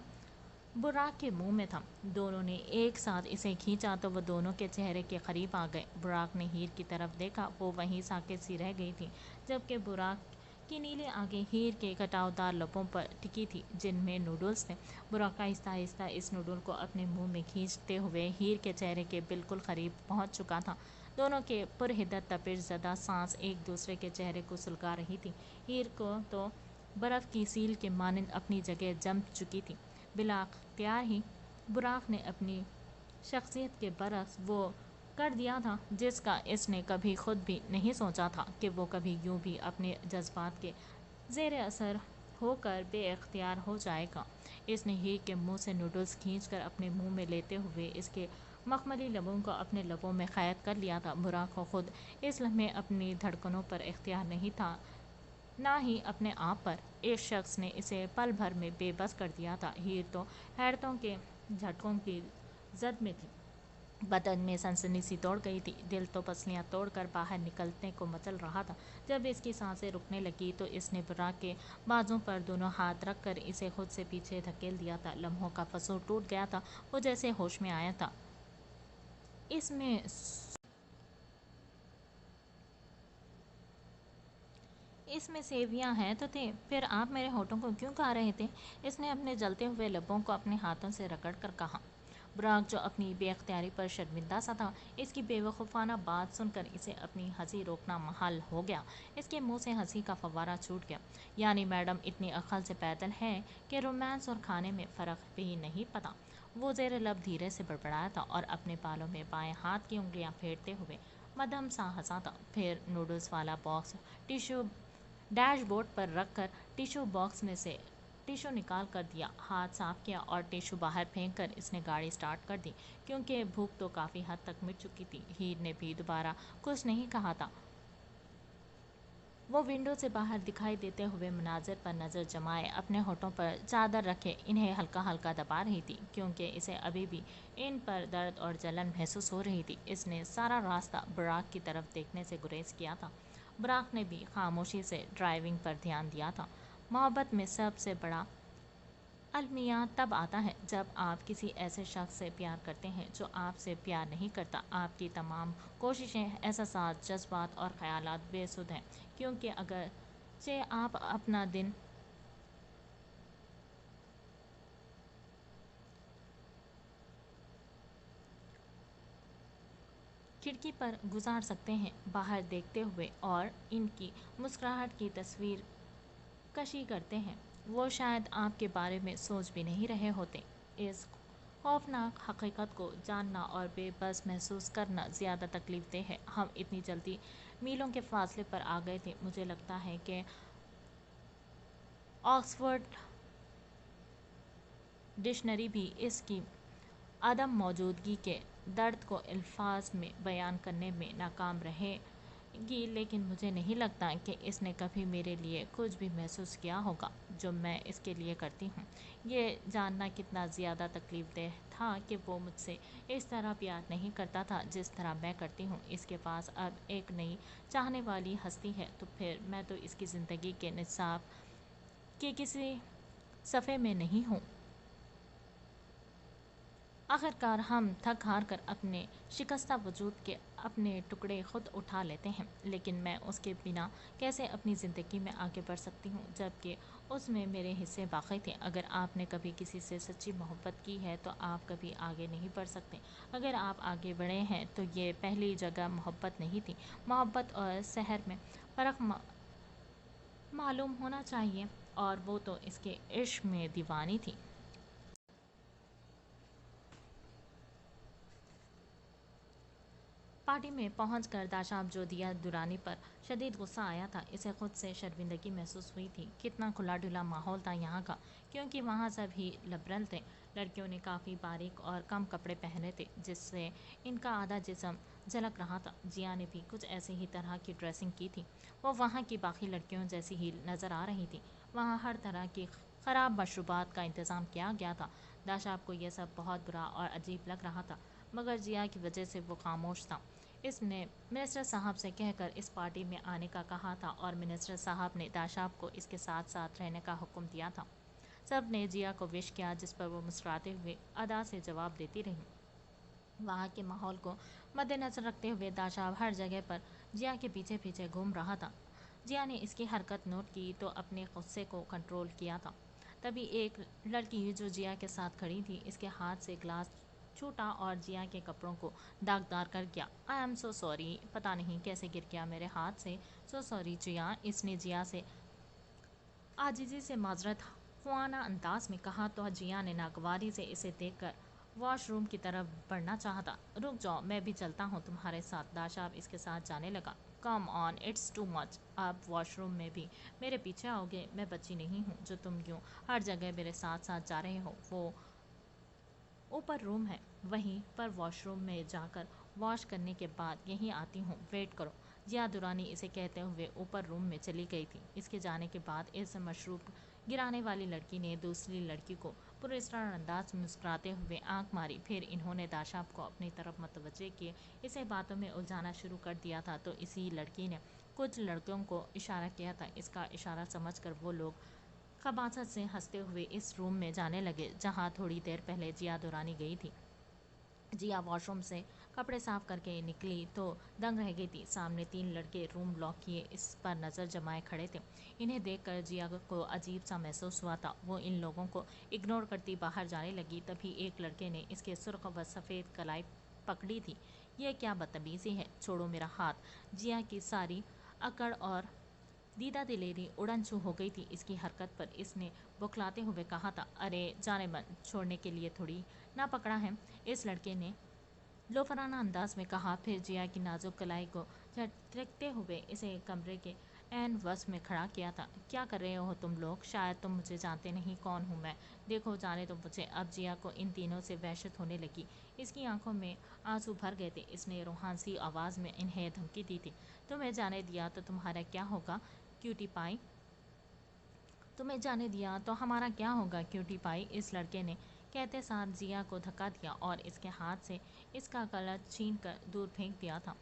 बुराक के मुंह में था। दोनों ने एक साथ इसे खींचा तो वो दोनों के चेहरे के करीब आ गए। बुराक ने हीर की तरफ देखा, वो वहीं साकित सी रह गई थी, जबकि बुराक की नीली आंखें हीर के कटावदार लबों पर टिकी थी, जिनमें नूडल्स थे। बुराक आहिस्ता आहिस्ता इस नूडल को अपने मुंह में खींचते हुए हीर के चेहरे के बिल्कुल करीब पहुंच चुका था। दोनों के पुरहिदत तपिश ज़दा सांस एक दूसरे के चेहरे को सुलगा रही थी। हीर को तो बर्फ़ की सील के मानंद अपनी जगह जम चुकी थी। बिलाख्तियार ही बुराक ने अपनी शख्सियत के बरक्स वो कर दिया था जिसका इसने कभी खुद भी नहीं सोचा था कि वो कभी यूं भी अपने जज्बात के ज़ेर असर होकर बेख्तियार हो जाएगा। इसने हीर के मुंह से नूडल्स खींचकर अपने मुंह में लेते हुए इसके मखमली लबों को अपने लबों में कैद कर लिया था। बुराक को खुद इस लम्हे अपनी धड़कनों पर इख्तियार नहीं था, ना ही अपने आप पर। इस शख्स ने इसे पल भर में बेबस कर दिया था। हीर तो हैरतों के झटकों की जद में थी। बदन में सनसनी सी दौड़ गई थी। दिल तो पसलियां तोड़कर बाहर निकलने को मचल रहा था। जब इसकी सांसें रुकने लगी तो इसने बुराक के बाजों पर दोनों हाथ रखकर इसे खुद से पीछे धकेल दिया था। लम्हों का फसूर टूट गया था। वो जैसे होश में आया था। इसमें इसमें सेवियां हैं तो थे, फिर आप मेरे होठों को क्यों खा रहे थे? इसने अपने जलते हुए लबों को अपने हाथों से रगड़ कर कहा। براق جو اپنی بے اختیاری پر شرمندہ سا تھا، اس کی بیوقوفانہ بات سن کر اسے اپنی ہنسی روکنا محال ہو گیا۔ اس کے منہ سے ہنسی کا فوارہ چھوٹ گیا۔ یعنی میڈم اتنی عقل سے پیدل ہے کہ رومانس اور کھانے میں فرق بھی نہیں پتا۔ وہ زیر لب دھیرے سے بڑبڑایا تھا اور اپنے بالوں میں بائیں ہاتھ کی انگلیاں پھیرتے ہوئے مدھم سا ہنسا تھا۔ پھر نوڈلز والا باکس ٹیشو ڈیش بورڈ پر رکھ کر ٹیشو باکس میں سے ٹیشو نکال کر دیا، ہاتھ صاف کیا اور ٹیشو باہر پھینک کر اس نے گاڑی سٹارٹ کر دی، کیونکہ بھوک تو کافی حد تک مٹ چکی تھی۔ ہیر نے بھی دوبارہ کچھ نہیں کہا تھا۔ وہ ونڈو سے باہر دکھائی دیتے ہوئے مناظر پر نظر جمائے اپنے ہونٹوں پر چادر رکھے انہیں ہلکا ہلکا دبا رہی تھی، کیونکہ اسے ابھی بھی ان پر درد اور جلن محسوس ہو رہی تھی۔ اس نے سارا راستہ براق کی طرف دیکھنے سے گریز کیا تھا۔ براق نے بھی خاموشی سے ڈرائیونگ پر دھیان دیا تھا۔ محبت میں سب سے بڑا المیہ تب آتا ہے جب آپ کسی ایسے شخص سے پیار کرتے ہیں جو آپ سے پیار نہیں کرتا۔ آپ کی تمام کوششیں، احساسات، جذبات اور خیالات بے سود ہیں، کیونکہ اگرچہ آپ اپنا دن کھڑکی پر گزار سکتے ہیں باہر دیکھتے ہوئے اور ان کی مسکراہٹ کی تصویر کشی کرتے ہیں، وہ شاید آپ کے بارے میں سوچ بھی نہیں رہے ہوتے۔ اس خوفناک حقیقت کو جاننا اور بے بس محسوس کرنا زیادہ تکلیف دہ ہے۔ ہم اتنی جلدی میلوں کے فاصلے پر آ گئے تھے، مجھے لگتا ہے کہ آکسفورڈ ڈکشنری بھی اس کی عدم موجودگی کے درد کو الفاظ میں بیان کرنے میں ناکام رہے گی، لیکن مجھے نہیں لگتا کہ اس نے کبھی میرے لیے کچھ بھی محسوس کیا ہوگا جو میں اس کے لیے کرتی ہوں۔ یہ جاننا کتنا زیادہ تکلیف دہ تھا کہ وہ مجھ سے اس طرح پیار نہیں کرتا تھا جس طرح میں کرتی ہوں۔ اس کے پاس اب ایک نئی چاہنے والی ہستی ہے، تو پھر میں تو اس کی زندگی کے نصاب کے کسی صفحے میں نہیں ہوں۔ آخرکار ہم تھک ہار کر اپنے شکستہ وجود کے اپنے ٹکڑے خود اٹھا لیتے ہیں، لیکن میں اس کے بنا کیسے اپنی زندگی میں آگے بڑھ سکتی ہوں جبکہ اس میں میرے حصے باقی تھے۔ اگر آپ نے کبھی کسی سے سچی محبت کی ہے تو آپ کبھی آگے نہیں بڑھ سکتے۔ اگر آپ آگے بڑھے ہیں تو یہ پہلی جگہ محبت نہیں تھی۔ محبت اور سحر میں فرق معلوم ہونا چاہیے، اور وہ تو اس کے عشق میں دیوانی تھی۔ پارٹی میں پہنچ کر داشاب جو دیا دورانی پر شدید غصہ آیا تھا، اسے خود سے شرمندگی محسوس ہوئی تھی۔ کتنا کھلا ڈھلا ماحول تھا یہاں کا، کیونکہ وہاں سب ہی لبرل تھے۔ لڑکیوں نے کافی باریک اور کم کپڑے پہنے تھے جس سے ان کا آدھا جسم جھلک رہا تھا۔ جیا نے بھی کچھ ایسے ہی طرح کی ڈریسنگ کی تھی۔ وہ وہاں کی باقی لڑکیوں جیسی ہی نظر آ رہی تھی۔ وہاں ہر طرح کی خراب مشروبات کا انتظام کیا گیا تھا۔ داشاب کو یہ سب بہت برا اور عجیب لگ رہا تھا، مگر جیا کی وجہ سے وہ خاموش تھا۔ اس نے منسٹر صاحب سے کہہ کر اس پارٹی میں آنے کا کہا تھا اور منسٹر صاحب نے داشاب کو اس کے ساتھ ساتھ رہنے کا حکم دیا تھا۔ سب نے جیا کو وش کیا، جس پر وہ مسکراتے ہوئے ادا سے جواب دیتی رہی۔ وہاں کے ماحول کو مد نظر رکھتے ہوئے داشاب ہر جگہ پر جیا کے پیچھے پیچھے گھوم رہا تھا۔ جیا نے اس کی حرکت نوٹ کی تو اپنے غصے کو کنٹرول کیا تھا۔ تبھی ایک لڑکی جو جیا کے ساتھ کھڑی تھی، اس کے ہاتھ سے گلاس چھوٹا اور جیا کے کپڑوں کو داغدار کر گیا۔ آئی ایم سو سوری، پتہ نہیں کیسے گر گیا میرے ہاتھ سے۔ سو سوری جیا، اس نے جیا سے عاجزی سے معذرت خواہ انداز میں کہا تو جیا نے ناگواری سے اسے دیکھ کر واش روم کی طرف بڑھنا چاہا۔ رک جاؤ، میں بھی چلتا ہوں تمہارے ساتھ۔ داشاب اس کے ساتھ جانے لگا۔ کم آن، اٹس ٹو مچ۔ اب واش روم میں بھی میرے پیچھے آؤ گے؟ میں بچی نہیں ہوں جو تم یوں ہر جگہ میرے ساتھ ساتھ جا رہے ہو۔ وہ اوپر روم ہے، وہیں پر واش روم میں جا کر واش کرنے کے بعد یہیں آتی ہوں، ویٹ کرو۔ جیا دورانی اسے کہتے ہوئے اوپر روم میں چلی گئی تھی۔ اس کے جانے کے بعد اس مشروب گرانے والی لڑکی نے دوسری لڑکی کو پراسرار انداز میں مسکراتے ہوئے آنکھ ماری۔ پھر انہوں نے داشاب کو اپنی طرف متوجہ کیے اسے باتوں میں الجھانا شروع کر دیا تھا، تو اسی لڑکی نے کچھ لڑکوں کو اشارہ کیا تھا۔ اس کا اشارہ سمجھ کر وہ لوگ خباثت سے ہنستے ہوئے اس روم میں جانے لگے جہاں تھوڑی دیر پہلے جیا دورانی گئی تھی۔ جیا واش روم سے कपड़े साफ करके निकली तो दंग रह गई थी। सामने 3 लड़के रूम लॉक किए इस पर नज़र जमाए खड़े थे। इन्हें देखकर जिया को अजीब सा महसूस हुआ था। वो इन लोगों को इग्नोर करती बाहर जाने लगी, तभी एक लड़के ने इसके सुर्ख व सफ़ेद कलाई पकड़ी थी। यह क्या बदतमीज़ी है, छोड़ो मेरा हाथ। जिया की सारी अकड़ और दीदा दिलेरी उड़न छू हो गई थी इसकी हरकत पर। इसने बौखलाते हुए कहा था, अरे जाने मन, छोड़ने के लिए थोड़ी ना पकड़ा है। इस लड़के ने लोफराना अंदाज में कहा, फिर जिया की नाजुक कलाई को झटकते हुए इसे कमरे के ऐन वस में खड़ा किया था। क्या कर रहे हो तुम लोग? शायद तुम मुझे जानते नहीं कौन हूँ मैं। देखो जाने तो मुझे। अब जिया को इन तीनों से वहशत होने लगी। इसकी आंखों में आंसू भर गए थे। इसने रूहानी आवाज़ में इन्हें धमकी दी थी, तुम्हें जाने दिया तो तुम्हारा क्या होगा क्यूटी पाई? तुम्हें जाने दिया तो हमारा क्या होगा क्यूटी पाई? इस लड़के ने कहते साथ जिया को धक्का दिया और इसके हाथ से इसका कलर छीन कर दूर फेंक दिया था।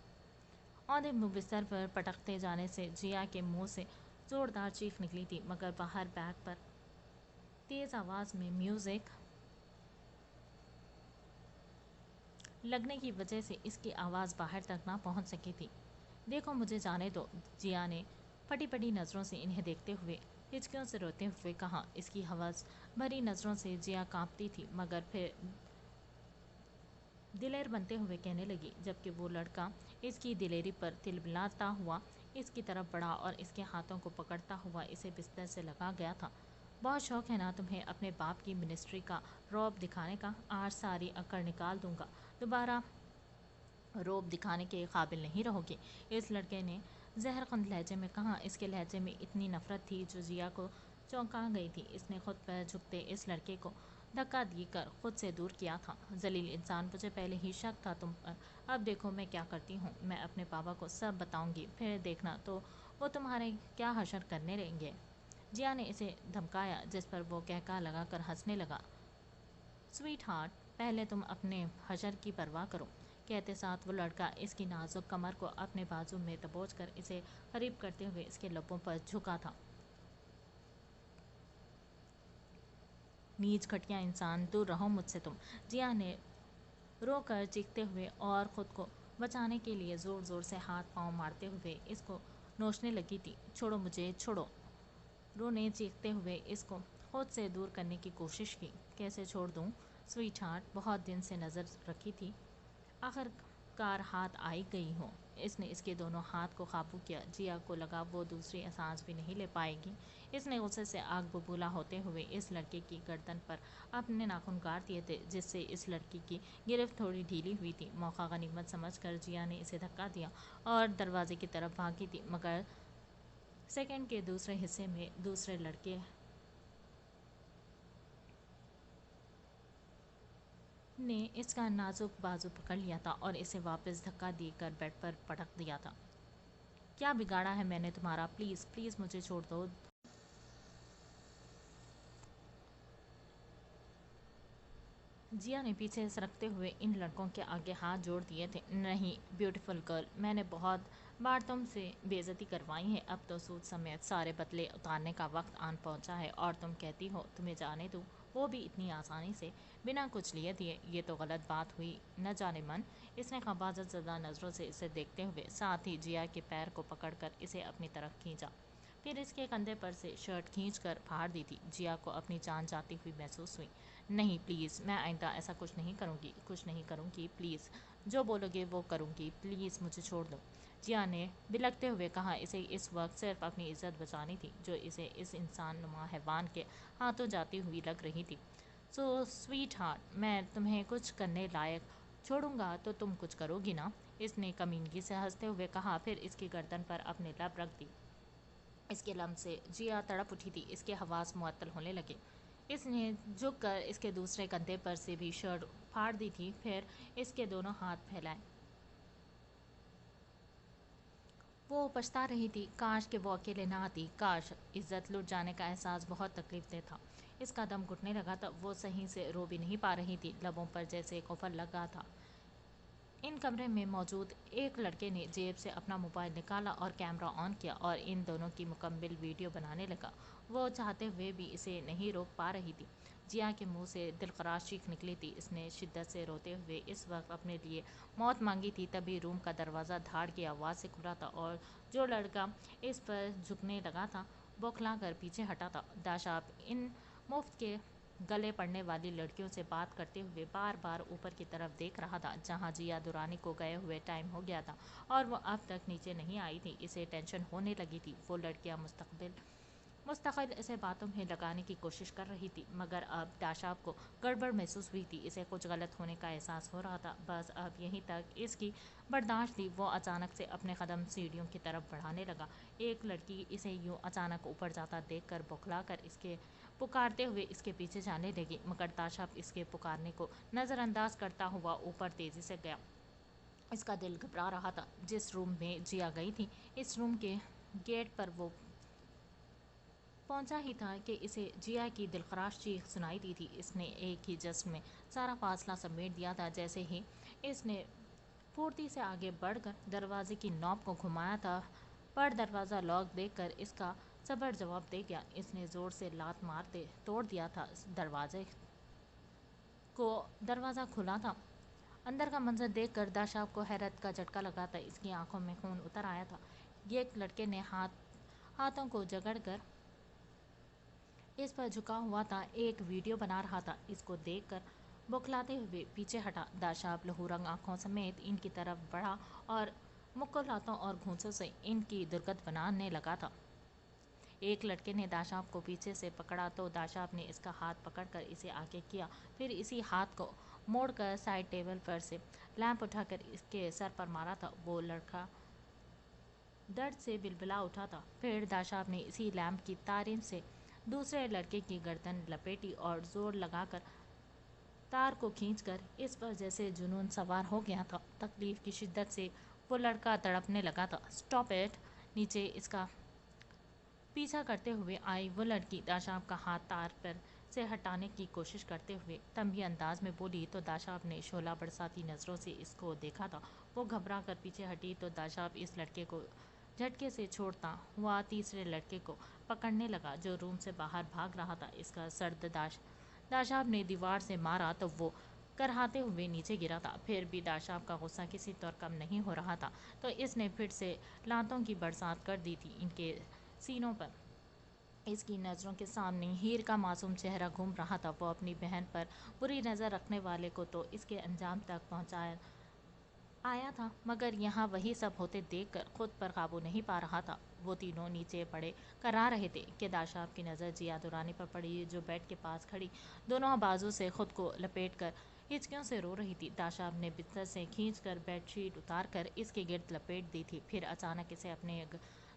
औंधे मुँह बिस्तर पर पटकते जाने से जिया के मुंह से जोरदार चीख निकली थी, मगर बाहर बैग पर तेज आवाज़ में म्यूज़िक लगने की वजह से इसकी आवाज़ बाहर तक ना पहुंच सकी थी। देखो मुझे जाने दो, जिया ने फटी फटी नज़रों से इन्हें देखते हुए हिचकियों से रोते हुए कहा। इसकी हवस भरी नज़रों से जिया कांपती थी, मगर फिर दिलेर बनते हुए कहने लगी, जबकि वो लड़का इसकी दिलेरी पर तिलमिलाता हुआ इसकी तरफ बढ़ा और इसके हाथों को पकड़ता हुआ इसे बिस्तर से लगा गया था। बहुत शौक है ना तुम्हें अपने बाप की मिनिस्ट्री का रौब दिखाने का? आज सारी अकड़ निकाल दूंगा, दोबारा रौब दिखाने के काबिल नहीं रहोगे। इस लड़के ने जहरखंद लहजे में कहा। इसके लहजे में इतनी नफरत थी जो जिया को चौंका गई थी। इसने खुद पर झुकते इस लड़के को धक्का देकर खुद से दूर किया था। जलील इंसान, मुझे पहले ही शक था तुम पर। अब देखो मैं क्या करती हूँ। मैं अपने पापा को सब बताऊंगी, फिर देखना तो वो तुम्हारे क्या हशर करने रहेंगे। जिया ने इसे धमकाया, जिस पर वो कहका लगाकर हंसने लगा। स्वीट हार्ट, पहले तुम अपने हशर की परवाह करो। कहते साथ वो लड़का इसकी नाजुक कमर को अपने बाजू में दबोच कर इसे करीब करते हुए इसके लबों पर झुका था। नीच घटिया इंसान, दूर रहो मुझसे तुम। जिया ने रोकर चीखते हुए और खुद को बचाने के लिए ज़ोर ज़ोर से हाथ पांव मारते हुए इसको नोचने लगी थी। छोड़ो मुझे, छोड़ो। रो ने चीखते हुए इसको खुद से दूर करने की कोशिश की। कैसे छोड़ दूँ स्वीट हार्ट, बहुत दिन से नज़र रखी थी, आखिरकार हाथ आई गई हो। इसने इसके दोनों हाथ को काबू किया। जिया को लगा वो दूसरी सांस भी नहीं ले पाएगी। इसने गुस्से से आग बबूला होते हुए इस लड़के की गर्दन पर अपने नाखून गाड़ दिए थे, जिससे इस लड़की की गिरफ्त थोड़ी ढीली हुई थी। मौका गनीमत समझकर जिया ने इसे धक्का दिया और दरवाजे की तरफ भागी थी, मगर सेकंड के दूसरे हिस्से में दूसरे लड़के ने इसका नाजुक बाजू पकड़ लिया था और इसे वापस धक्का देकर बेड पर पटक दिया था। क्या बिगाड़ा है मैंने तुम्हारा? प्लीज़ प्लीज़ मुझे छोड़ दो। जिया ने पीछे सरकते हुए इन लड़कों के आगे हाथ जोड़ दिए थे। नहीं ब्यूटीफुल गर्ल, मैंने बहुत बार तुमसे बेइज्जती करवाई है। अब तो सूद समेत सारे बदले उतारने का वक्त आन पहुंचा है और तुम कहती हो तुम्हें जाने दूँ, वो भी इतनी आसानी से, बिना कुछ लिए दिए। ये तो गलत बात हुई न जाने मन। इसने खबाजत ज़दा नज़रों से इसे देखते हुए साथ ही जिया के पैर को पकड़कर इसे अपनी तरफ खींचा, फिर इसके कंधे पर से शर्ट खींचकर फाड़ दी थी। जिया को अपनी जान जाती हुई महसूस हुई। नहीं प्लीज़, मैं आइंदा ऐसा कुछ नहीं करूँगी, कुछ नहीं करूँगी, प्लीज़। जो बोलोगे वो करूँगी, प्लीज़ मुझे छोड़ दो। जिया ने बिलखते हुए कहा। इसे इस वक्त सिर्फ अपनी इज्जत बचानी थी, जो इसे इस इंसान नुमा हैवान के हाथों जाती हुई लग रही थी। सो स्वीट हार्ट, मैं तुम्हें कुछ करने लायक छोड़ूंगा तो तुम कुछ करोगी ना? इसने कमीनगी से हंसते हुए कहा, फिर इसकी गर्दन पर अपने लब रख दी। इसके लम्ब से जिया तड़प उठी थी। इसके हवास मुअत्तल होने लगे। इसने झुककर इसके दूसरे कंधे पर से भी शर्ट फाड़ दी थी, फिर इसके दोनों हाथ फैलाए। वो पछता रही थी, काश कि वो अकेले ना आती। काश। इज्जत लुट जाने का एहसास बहुत तकलीफ दे था। इसका दम घुटने लगा था। वो सही से रो भी नहीं पा रही थी। लबों पर जैसे कुफर लगा था। इन कमरे में मौजूद एक लड़के ने जेब से अपना मोबाइल निकाला और कैमरा ऑन किया और इन दोनों की मुकम्मल वीडियो बनाने लगा। वो चाहते हुए भी इसे नहीं रोक पा रही थी। जिया के मुंह से दिलखराश चीख निकली थी। इसने शिद्दत से रोते हुए इस वक्त अपने लिए मौत मांगी थी। तभी रूम का दरवाज़ा धाड़ की आवाज़ से खुला था और जो लड़का इस पर झुकने लगा था बौखला कर पीछे हटा था। दाशाब इन मुफ्त के गले पड़ने वाली लड़कियों से बात करते हुए बार बार ऊपर की तरफ देख रहा था, जहां जिया दुरानी को गए हुए टाइम हो गया था और वो अब तक नीचे नहीं आई थी। इसे टेंशन होने लगी थी। वो लड़कियां मुस्तकिल इसे बातों में लगाने की कोशिश कर रही थी, मगर अब दाशाब को गड़बड़ महसूस हुई थी। इसे कुछ गलत होने का एहसास हो रहा था। बस अब यहीं तक इसकी बर्दाश्त थी। वो अचानक से अपने कदम सीढ़ियों की तरफ बढ़ाने लगा। एक लड़की इसे यूं अचानक ऊपर जाता देखकर बौखला कर इसके पुकारते हुए इसके पीछे जाने लगी, मगर दाशाब इसके पुकारने को नज़रअंदाज करता हुआ ऊपर तेज़ी से गया। इसका दिल घबरा रहा था। जिस रूम में जिया गई थी, इस रूम के गेट पर वो पहुंचा ही था कि इसे जिया की दिलखराश चीख सुनाई दी थी। इसने एक ही जस्ट में सारा फासला समेट दिया था। जैसे ही इसने फुर्ती से आगे बढ़कर दरवाजे की नॉब को घुमाया था, पर दरवाज़ा लॉक देखकर इसका सबर जवाब दे गया। इसने ज़ोर से लात मारते तोड़ दिया था दरवाजे को। दरवाज़ा खुला था। अंदर का मंजर देखकर दाशाब को हैरत का झटका लगा था। इसकी आंखों में खून उतर आया था। ये एक लड़के ने हाथों को जकड़कर इस पर झुका हुआ था, एक वीडियो बना रहा था। इसको देखकर बौखलाते हुए पीछे हटा। दाशाब लहूरंग आंखों समेत इनकी तरफ बढ़ा और मुक्कुलातों और घूंसों से इनकी दुर्गत बनाने लगा था। एक लड़के ने दाशाब को पीछे से पकड़ा तो दाशाब ने इसका हाथ पकड़कर इसे आगे किया। फिर इसी हाथ को मोड़कर साइड टेबल पर से लैंप उठाकर इसके सर पर मारा था। वो लड़का दर्द से बिलबिला उठा था। फिर दाशाब ने इसी लैंप की तारीन से दूसरे लड़के की गर्दन लपेटी और जोर लगाकर तार को खींचकर इस पर जैसे जुनून सवार हो गया था। तकलीफ की शिद्दत से वो लड़का तड़पने लगा था। Stop it! नीचे इसका पीछा करते हुए आई वो लड़की दाशाब का हाथ तार पर से हटाने की कोशिश करते हुए तंबी अंदाज में बोली तो दाशाब ने शोला बरसाती नज़रों से इसको देखा था। वो घबरा कर पीछे हटी तो दाशाब इस लड़के को झटके से छोड़ता हुआ तीसरे लड़के को पकड़ने लगा, जो रूम से बाहर भाग रहा था। इसका सर्द दाशाब ने दीवार से मारा तो वो करहाते हुए नीचे गिरा था। फिर भी दाशाब का गुस्सा किसी तरह कम नहीं हो रहा था, तो इसने फिर से लातों की बरसात कर दी थी इनके सीनों पर। इसकी नज़रों के सामने हीर का मासूम चेहरा घूम रहा था। वो अपनी बहन पर बुरी नज़र रखने वाले को तो इसके अंजाम तक पहुंचाया आया था, मगर यहाँ वही सब होते देखकर खुद पर काबू नहीं पा रहा था। वो तीनों नीचे पड़े करा रहे थे कि दाशाब की नज़र जिया दुरानी पर पड़ी, जो बेड के पास खड़ी दोनों बाजू से खुद को लपेट कर हिचकियों से रो रही थी। दाशाब ने बिस्तर से खींचकर बेडशीट उतारकर इसके गिर्द लपेट दी थी। फिर अचानक इसे अपने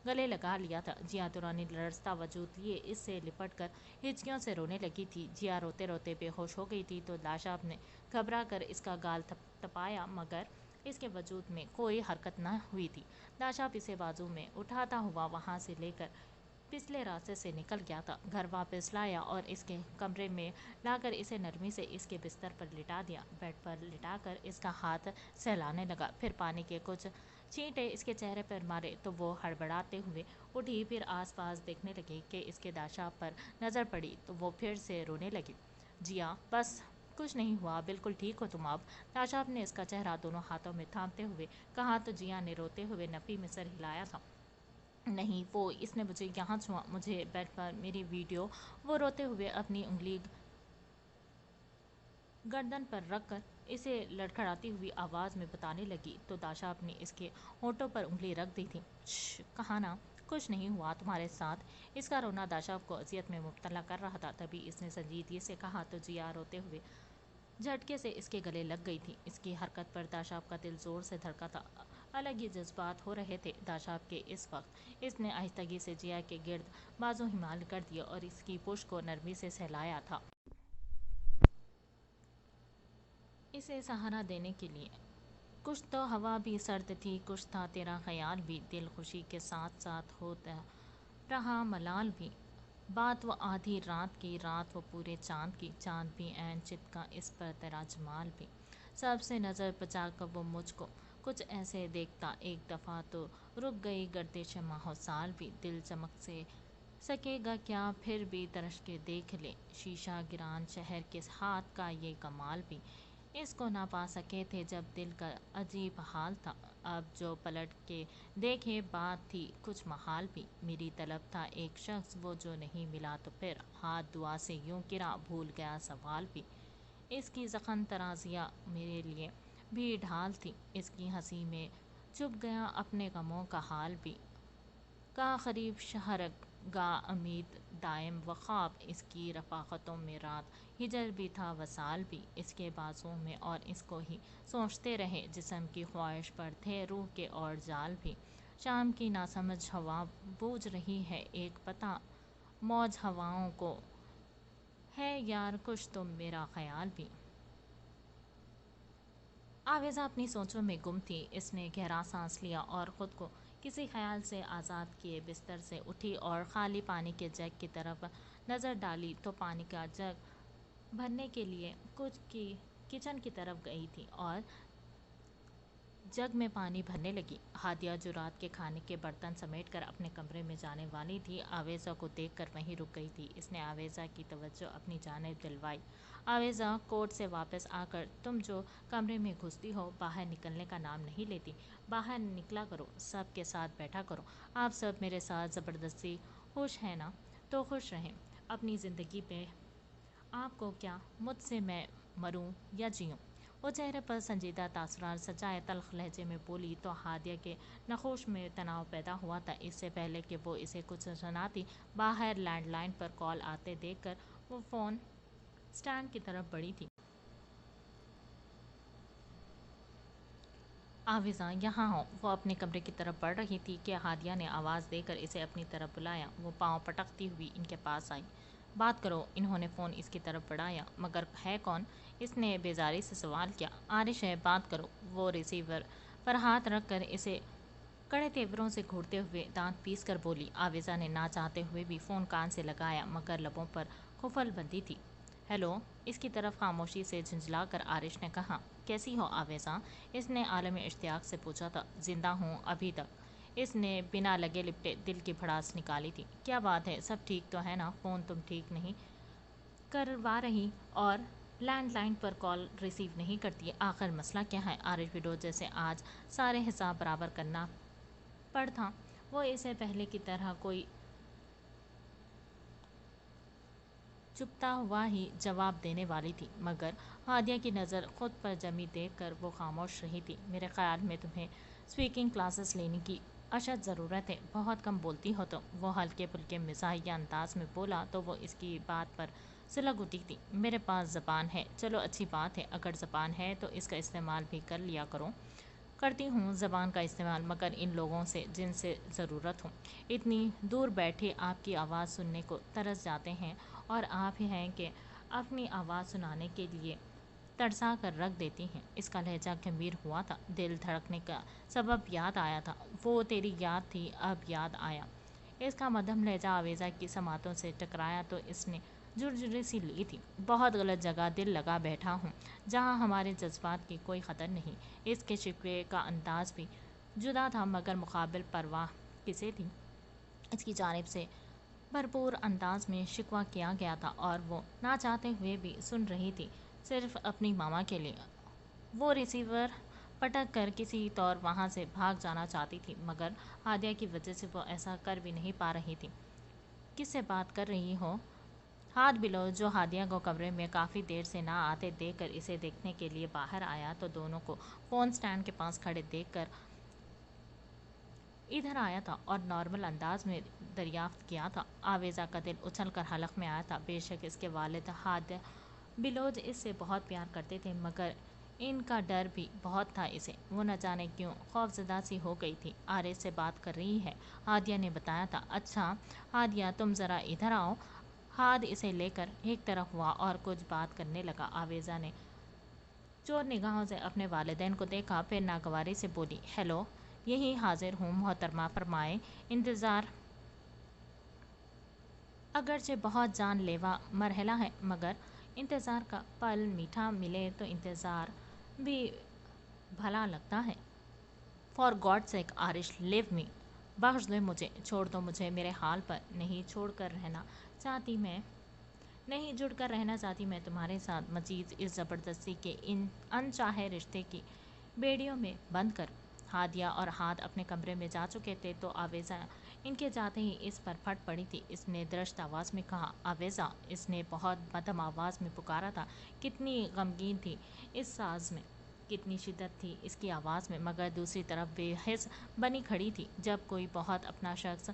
गले लगा लिया था। जिया दुरानी लड़ता वजूद लिए इससे लिपट कर हिचकियों से रोने लगी थी। जिया रोते रोते बेहोश हो गई थी तो दाशाब ने घबरा कर इसका गाल तपाया, मगर इसके वजूद में कोई हरकत न हुई थी। दाशाब इसे बाजू में उठाता हुआ वहां से लेकर पिछले रास्ते से निकल गया था। घर वापस लाया और इसके कमरे में लाकर इसे नरमी से इसके बिस्तर पर लिटा दिया। बेड पर लिटाकर इसका हाथ सहलाने लगा। फिर पानी के कुछ छींटे इसके चेहरे पर मारे तो वो हड़बड़ाते हुए उठी। फिर आसपास देखने लगी कि इसके दाशाब पर नज़र पड़ी तो वो फिर से रोने लगी। जिया, बस कुछ नहीं हुआ, बिल्कुल ठीक हो तुम अब। दाशाब ने इसका चेहरा दोनों हाथों में थामते हुए कहा तो जिया ने रोते हुए नफ़ी में सर हिलाया था। नहीं, वो इसने मुझे यहाँ छुआ, मुझे बेड पर मेरी वीडियो। वो रोते हुए अपनी उंगली गर्दन पर रखकर इसे लड़खड़ाती हुई आवाज़ में बताने लगी तो दाशाब ने इसके होठों पर उंगली रख दी थी। कहा ना, कुछ नहीं हुआ तुम्हारे साथ। इसका रोना दाशाब को अजियत में मुब्तला कर रहा था। तभी इसने संजीदगी से कहा तो जिया रोते हुए झटके से इसके गले लग गई थी। इसकी हरकत पर दाशाब का दिल जोर से धड़का था। अलग ही जज्बात हो रहे थे दाशाब के इस वक्त। इसने आहिस्तगी से जिया के गिर्द बाजू हिमाल कर दिया और इसकी पुश को नरमी से सहलाया था, इसे सहारा देने के लिए। कुछ तो हवा भी सर्द थी, कुछ था तेरा ख्याल भी, दिल खुशी के साथ साथ होता रहा मलाल भी। बात वो आधी रात की, रात वो पूरे चांद की, चांद भी ऐन चिपका इस पर तेरा जमाल भी। सबसे नज़र बचा कर वो मुझको कुछ ऐसे देखता, एक दफ़ा तो रुक गई गर्दिश माहो साल भी। दिल चमक से سکے گا کیا پھر بھی ترش کے دیکھ لے شیشہ گران شہر کے ہاتھ کا یہ کمال بھی اس کو نہ پا سکے تھے جب دل کا عجیب حال تھا اب جو پلٹ کے دیکھے بات تھی کچھ محال بھی میری طلب تھا ایک شخص وہ جو نہیں ملا تو پھر ہاتھ دعا سے یوں گرا بھول گیا سوال بھی اس کی زخم ترازیاں میرے لیے بھی ڈھال تھی اس کی ہنسی میں چھپ گیا اپنے غموں کا حال بھی کا قریب شہرک گا امید دائم و خواب اس کی رفاقتوں میں رات ہجر بھی تھا وصال بھی اس کے بازوں میں اور اس کو ہی سوچتے رہے جسم کی خواہش پر تھے روح کے اور جال بھی شام کی ناسمجھ ہوا بوجھ رہی ہے ایک پتہ موج ہواؤں کو ہے یار کچھ تو میرا خیال بھی آویزہ اپنی سوچوں میں گم تھی اس نے گہرا سانس لیا اور خود کو کسی خیال سے آزاد کیے بستر سے اٹھی اور خالی پانی کے جگ کی طرف نظر ڈالی تو پانی کا جگ بھرنے کے لیے کچھ کی کچن کی طرف گئی تھی اور جگ میں پانی بھرنے لگی ہادیہ جو رات کے کھانے کے برتن سمیٹ کر اپنے کمرے میں جانے والی تھی آویزہ کو دیکھ کر وہیں رک گئی تھی اس نے آویزہ کی توجہ اپنی جانب دلوائی آویزہ کورٹ سے واپس آ کر تم جو کمرے میں گھستی ہو باہر نکلنے کا نام نہیں لیتی باہر نکلا کرو سب کے ساتھ بیٹھا کرو آپ سب میرے ساتھ زبردستی خوش ہیں نا تو خوش رہیں اپنی زندگی پہ آپ کو کیا مجھ سے میں مروں یا جیوں وہ چہرے پر سنجیدہ تاثرات سجائے تلخ لہجے میں بولی تو ہادیہ کے نخوش میں تناؤ پیدا ہوا تھا اس سے پہلے کہ وہ اسے کچھ سناتی باہر لینڈ لائن پر کال آتے دیکھ کر وہ فون سٹینڈ کی طرف بڑھی تھی آویزاں یہاں ہو وہ اپنے کمرے کی طرف بڑھ رہی تھی کہ ہادیہ نے آواز دے کر اسے اپنی طرف بلایا وہ پاؤں پٹکتی ہوئی ان کے پاس آئی بات کرو انہوں نے فون اس کی طرف بڑھایا مگر ہے کون اس نے بیزاری سے سوال کیا عارش ہے بات کرو وہ ریسیور پر ہاتھ رکھ کر اسے کڑے تیوروں سے گھورتے ہوئے دانت پیس کر بولی آویزہ نے نہ چاہتے ہوئے بھی فون کان سے لگایا مگر لبوں پر خفل بندی تھی ہیلو اس کی طرف خاموشی سے جھنجھلا کر عارش نے کہا کیسی ہو آویزہ اس نے عالم اشتیاق سے پوچھا تھا زندہ ہوں ابھی تک اس نے بنا لگے لپٹے دل کی بھڑاس نکالی تھی کیا بات ہے سب ٹھیک تو ہے نا فون تم ٹھیک نہیں کروا رہی اور لینڈ لائن پر کال ریسیو نہیں کرتی آخر مسئلہ کیا ہے عارف وڈو جیسے آج سارے حساب برابر کرنا پڑ تھا وہ اسے پہلے کی طرح کوئی چپتا ہوا ہی جواب دینے والی تھی مگر ہادیہ کی نظر خود پر جمی دیکھ کر وہ خاموش رہی تھی میرے خیال میں تمہیں اسپیکنگ کلاسز لینے کی اشد ضرورت ہے بہت کم بولتی ہو تم وہ ہلکے پھلکے مزاحیہ انداز میں بولا تو وہ اس کی بات پر سلگ اٹھی تھی میرے پاس زبان ہے چلو اچھی بات ہے اگر زبان ہے تو اس کا استعمال بھی کر لیا کرو کرتی ہوں زبان کا استعمال مگر ان لوگوں سے جن سے ضرورت ہو اتنی دور بیٹھے آپ کی آواز سننے کو ترس جاتے ہیں اور آپ ہی ہیں کہ اپنی آواز سنانے کے لیے تڑسا کر رکھ دیتی ہیں اس کا لہجہ گمبھیر ہوا تھا دل دھڑکنے کا سبب یاد آیا تھا وہ تیری یاد تھی اب یاد آیا اس کا مدھم لہجہ آویزہ کی سماعتوں سے ٹکرایا تو اس نے جھرجھری سی لی تھی بہت غلط جگہ دل لگا بیٹھا ہوں جہاں ہمارے جذبات کی کوئی قدر نہیں اس کے شکوے کا انداز بھی جدا تھا مگر مقابل پرواہ کسے تھی اس کی جانب سے بھرپور انداز میں شکوہ کیا گیا تھا اور وہ نہ چاہتے ہوئے بھی سن رہی تھی صرف اپنی ماما کے لیے وہ ریسیور پٹک کر کسی طور وہاں سے بھاگ جانا چاہتی تھی مگر ہادیہ کی وجہ سے وہ ایسا کر بھی نہیں پا رہی تھی کس سے بات کر رہی ہو ہاتھ بلو جو ہادیہ کو کمرے میں کافی دیر سے نہ آتے دیکھ کر اسے دیکھنے کے لیے باہر آیا تو دونوں کو فون سٹینڈ کے پاس کھڑے دیکھ کر ادھر آیا تھا اور نارمل انداز میں دریافت کیا تھا آویزہ کا دل اچھل کر حلق میں آیا تھا بے شک اس کے والد ہادیہ بلوچ اس سے بہت پیار کرتے تھے مگر ان کا ڈر بھی بہت تھا اسے وہ نہ جانے کیوں خوفزدہ سی ہو گئی تھی آرے سے بات کر رہی ہے ہادیہ نے بتایا تھا اچھا ہادیہ تم ذرا ادھر آؤ ہاتھ اسے لے کر ایک طرف ہوا اور کچھ بات کرنے لگا آویزہ نے چور نگاہوں سے اپنے والدین کو دیکھا پھر ناگواری سے بولی ہیلو یہی حاضر ہوں محترمہ فرمائے انتظار اگرچہ بہت جان لیوا مرحلہ ہے مگر انتظار کا پل میٹھا ملے تو انتظار بھی بھلا لگتا ہے فار گاڈ سیک آرش لیو می बख्श दो मुझे, छोड़ दो मुझे मेरे हाल पर, नहीं छोड़ कर रहना चाहती मैं, नहीं जुड़कर रहना चाहती मैं तुम्हारे साथ। मजीद इस ज़बरदस्ती के इन अनचाहे रिश्ते की बेड़ियों में बंद कर। हादिया और हाथ अपने कमरे में जा चुके थे तो आवेज़ा इनके जाते ही इस पर फट पड़ी थी। इसने दरश्त आवाज़ में कहा, आवेज़ा। इसने बहुत मध्यम आवाज़ में पुकारा था। कितनी गमगीन थी इस साज में, कितनी शिद्दत थी इसकी आवाज़ में, मगर दूसरी तरफ बेहिस बनी खड़ी थी। जब कोई बहुत अपना शख्स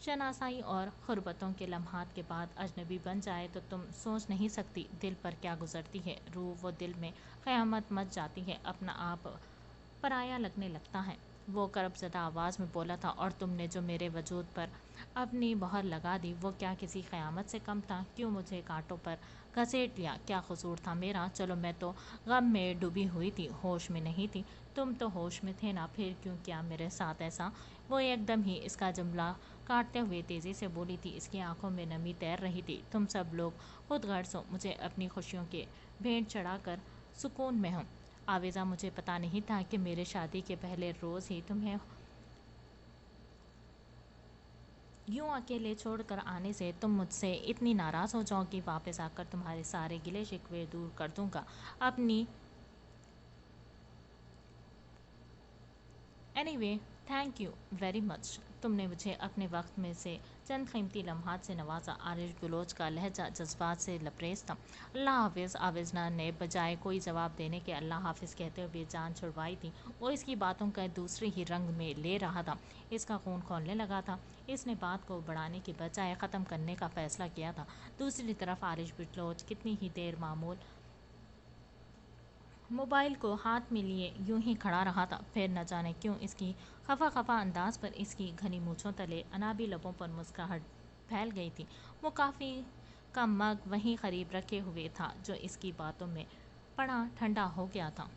शनासाई और खुरबतों के लम्हात के बाद अजनबी बन जाए तो तुम सोच नहीं सकती दिल पर क्या गुजरती है। रूह वो दिल में क़यामत मच जाती है, अपना आप पराया लगने लगता है। वो करबज़दा आवाज़ में बोला था, और तुमने जो मेरे वजूद पर अपनी मोहर लगा दी वो क्या किसी क़यामत से कम था? क्यों मुझे कांटों पर घसीट लिया? क्या कसूर था मेरा? चलो मैं तो गम में डूबी हुई थी, होश में नहीं थी। तुम तो होश में थे ना, फिर क्यों किया मेरे साथ ऐसा? वो एकदम ही इसका जुमला काटते हुए तेज़ी से बोली थी। इसकी आंखों में नमी तैर रही थी। तुम सब लोग खुद गर्ज हो, मुझे अपनी खुशियों के भेंट चढ़ाकर सुकून में हूँ। आवेज़ा, मुझे पता नहीं था कि मेरे शादी के पहले रोज़ ही तुम्हें यूं अकेले छोड़कर आने से तुम मुझसे इतनी नाराज़ हो जाओगी। वापस आकर तुम्हारे सारे गिले शिकवे दूर कर दूंगा। अपनी anyway, thank you very much. तुमने मुझे अपने वक्त में से चंद कीमती लम्हात से नवाजा। आरिश बलोच का लहजा जज्बात से लबरेज था। अल्लाह हाफिज़। आविज़ना ने बजाय कोई जवाब देने के अल्लाह हाफिज़ कहते हुए जान छुड़वाई थी। वो इसकी बातों का दूसरे ही रंग में ले रहा था। इसका खून खौलने लगा था। इसने बात को बढ़ाने की बजाय ख़त्म करने का फ़ैसला किया था। दूसरी तरफ आरिश बलोच कितनी ही देर मामूल मोबाइल को हाथ में लिए यूं ही खड़ा रहा था। फिर न जाने क्यों इसकी खफा खफा अंदाज पर, इसकी घनी मूछों तले अनाबी लबों पर मुस्कुराहट फैल गई थी। वो काफ़ी का मग वहीं करीब रखे हुए था जो इसकी बातों में पड़ा ठंडा हो गया था।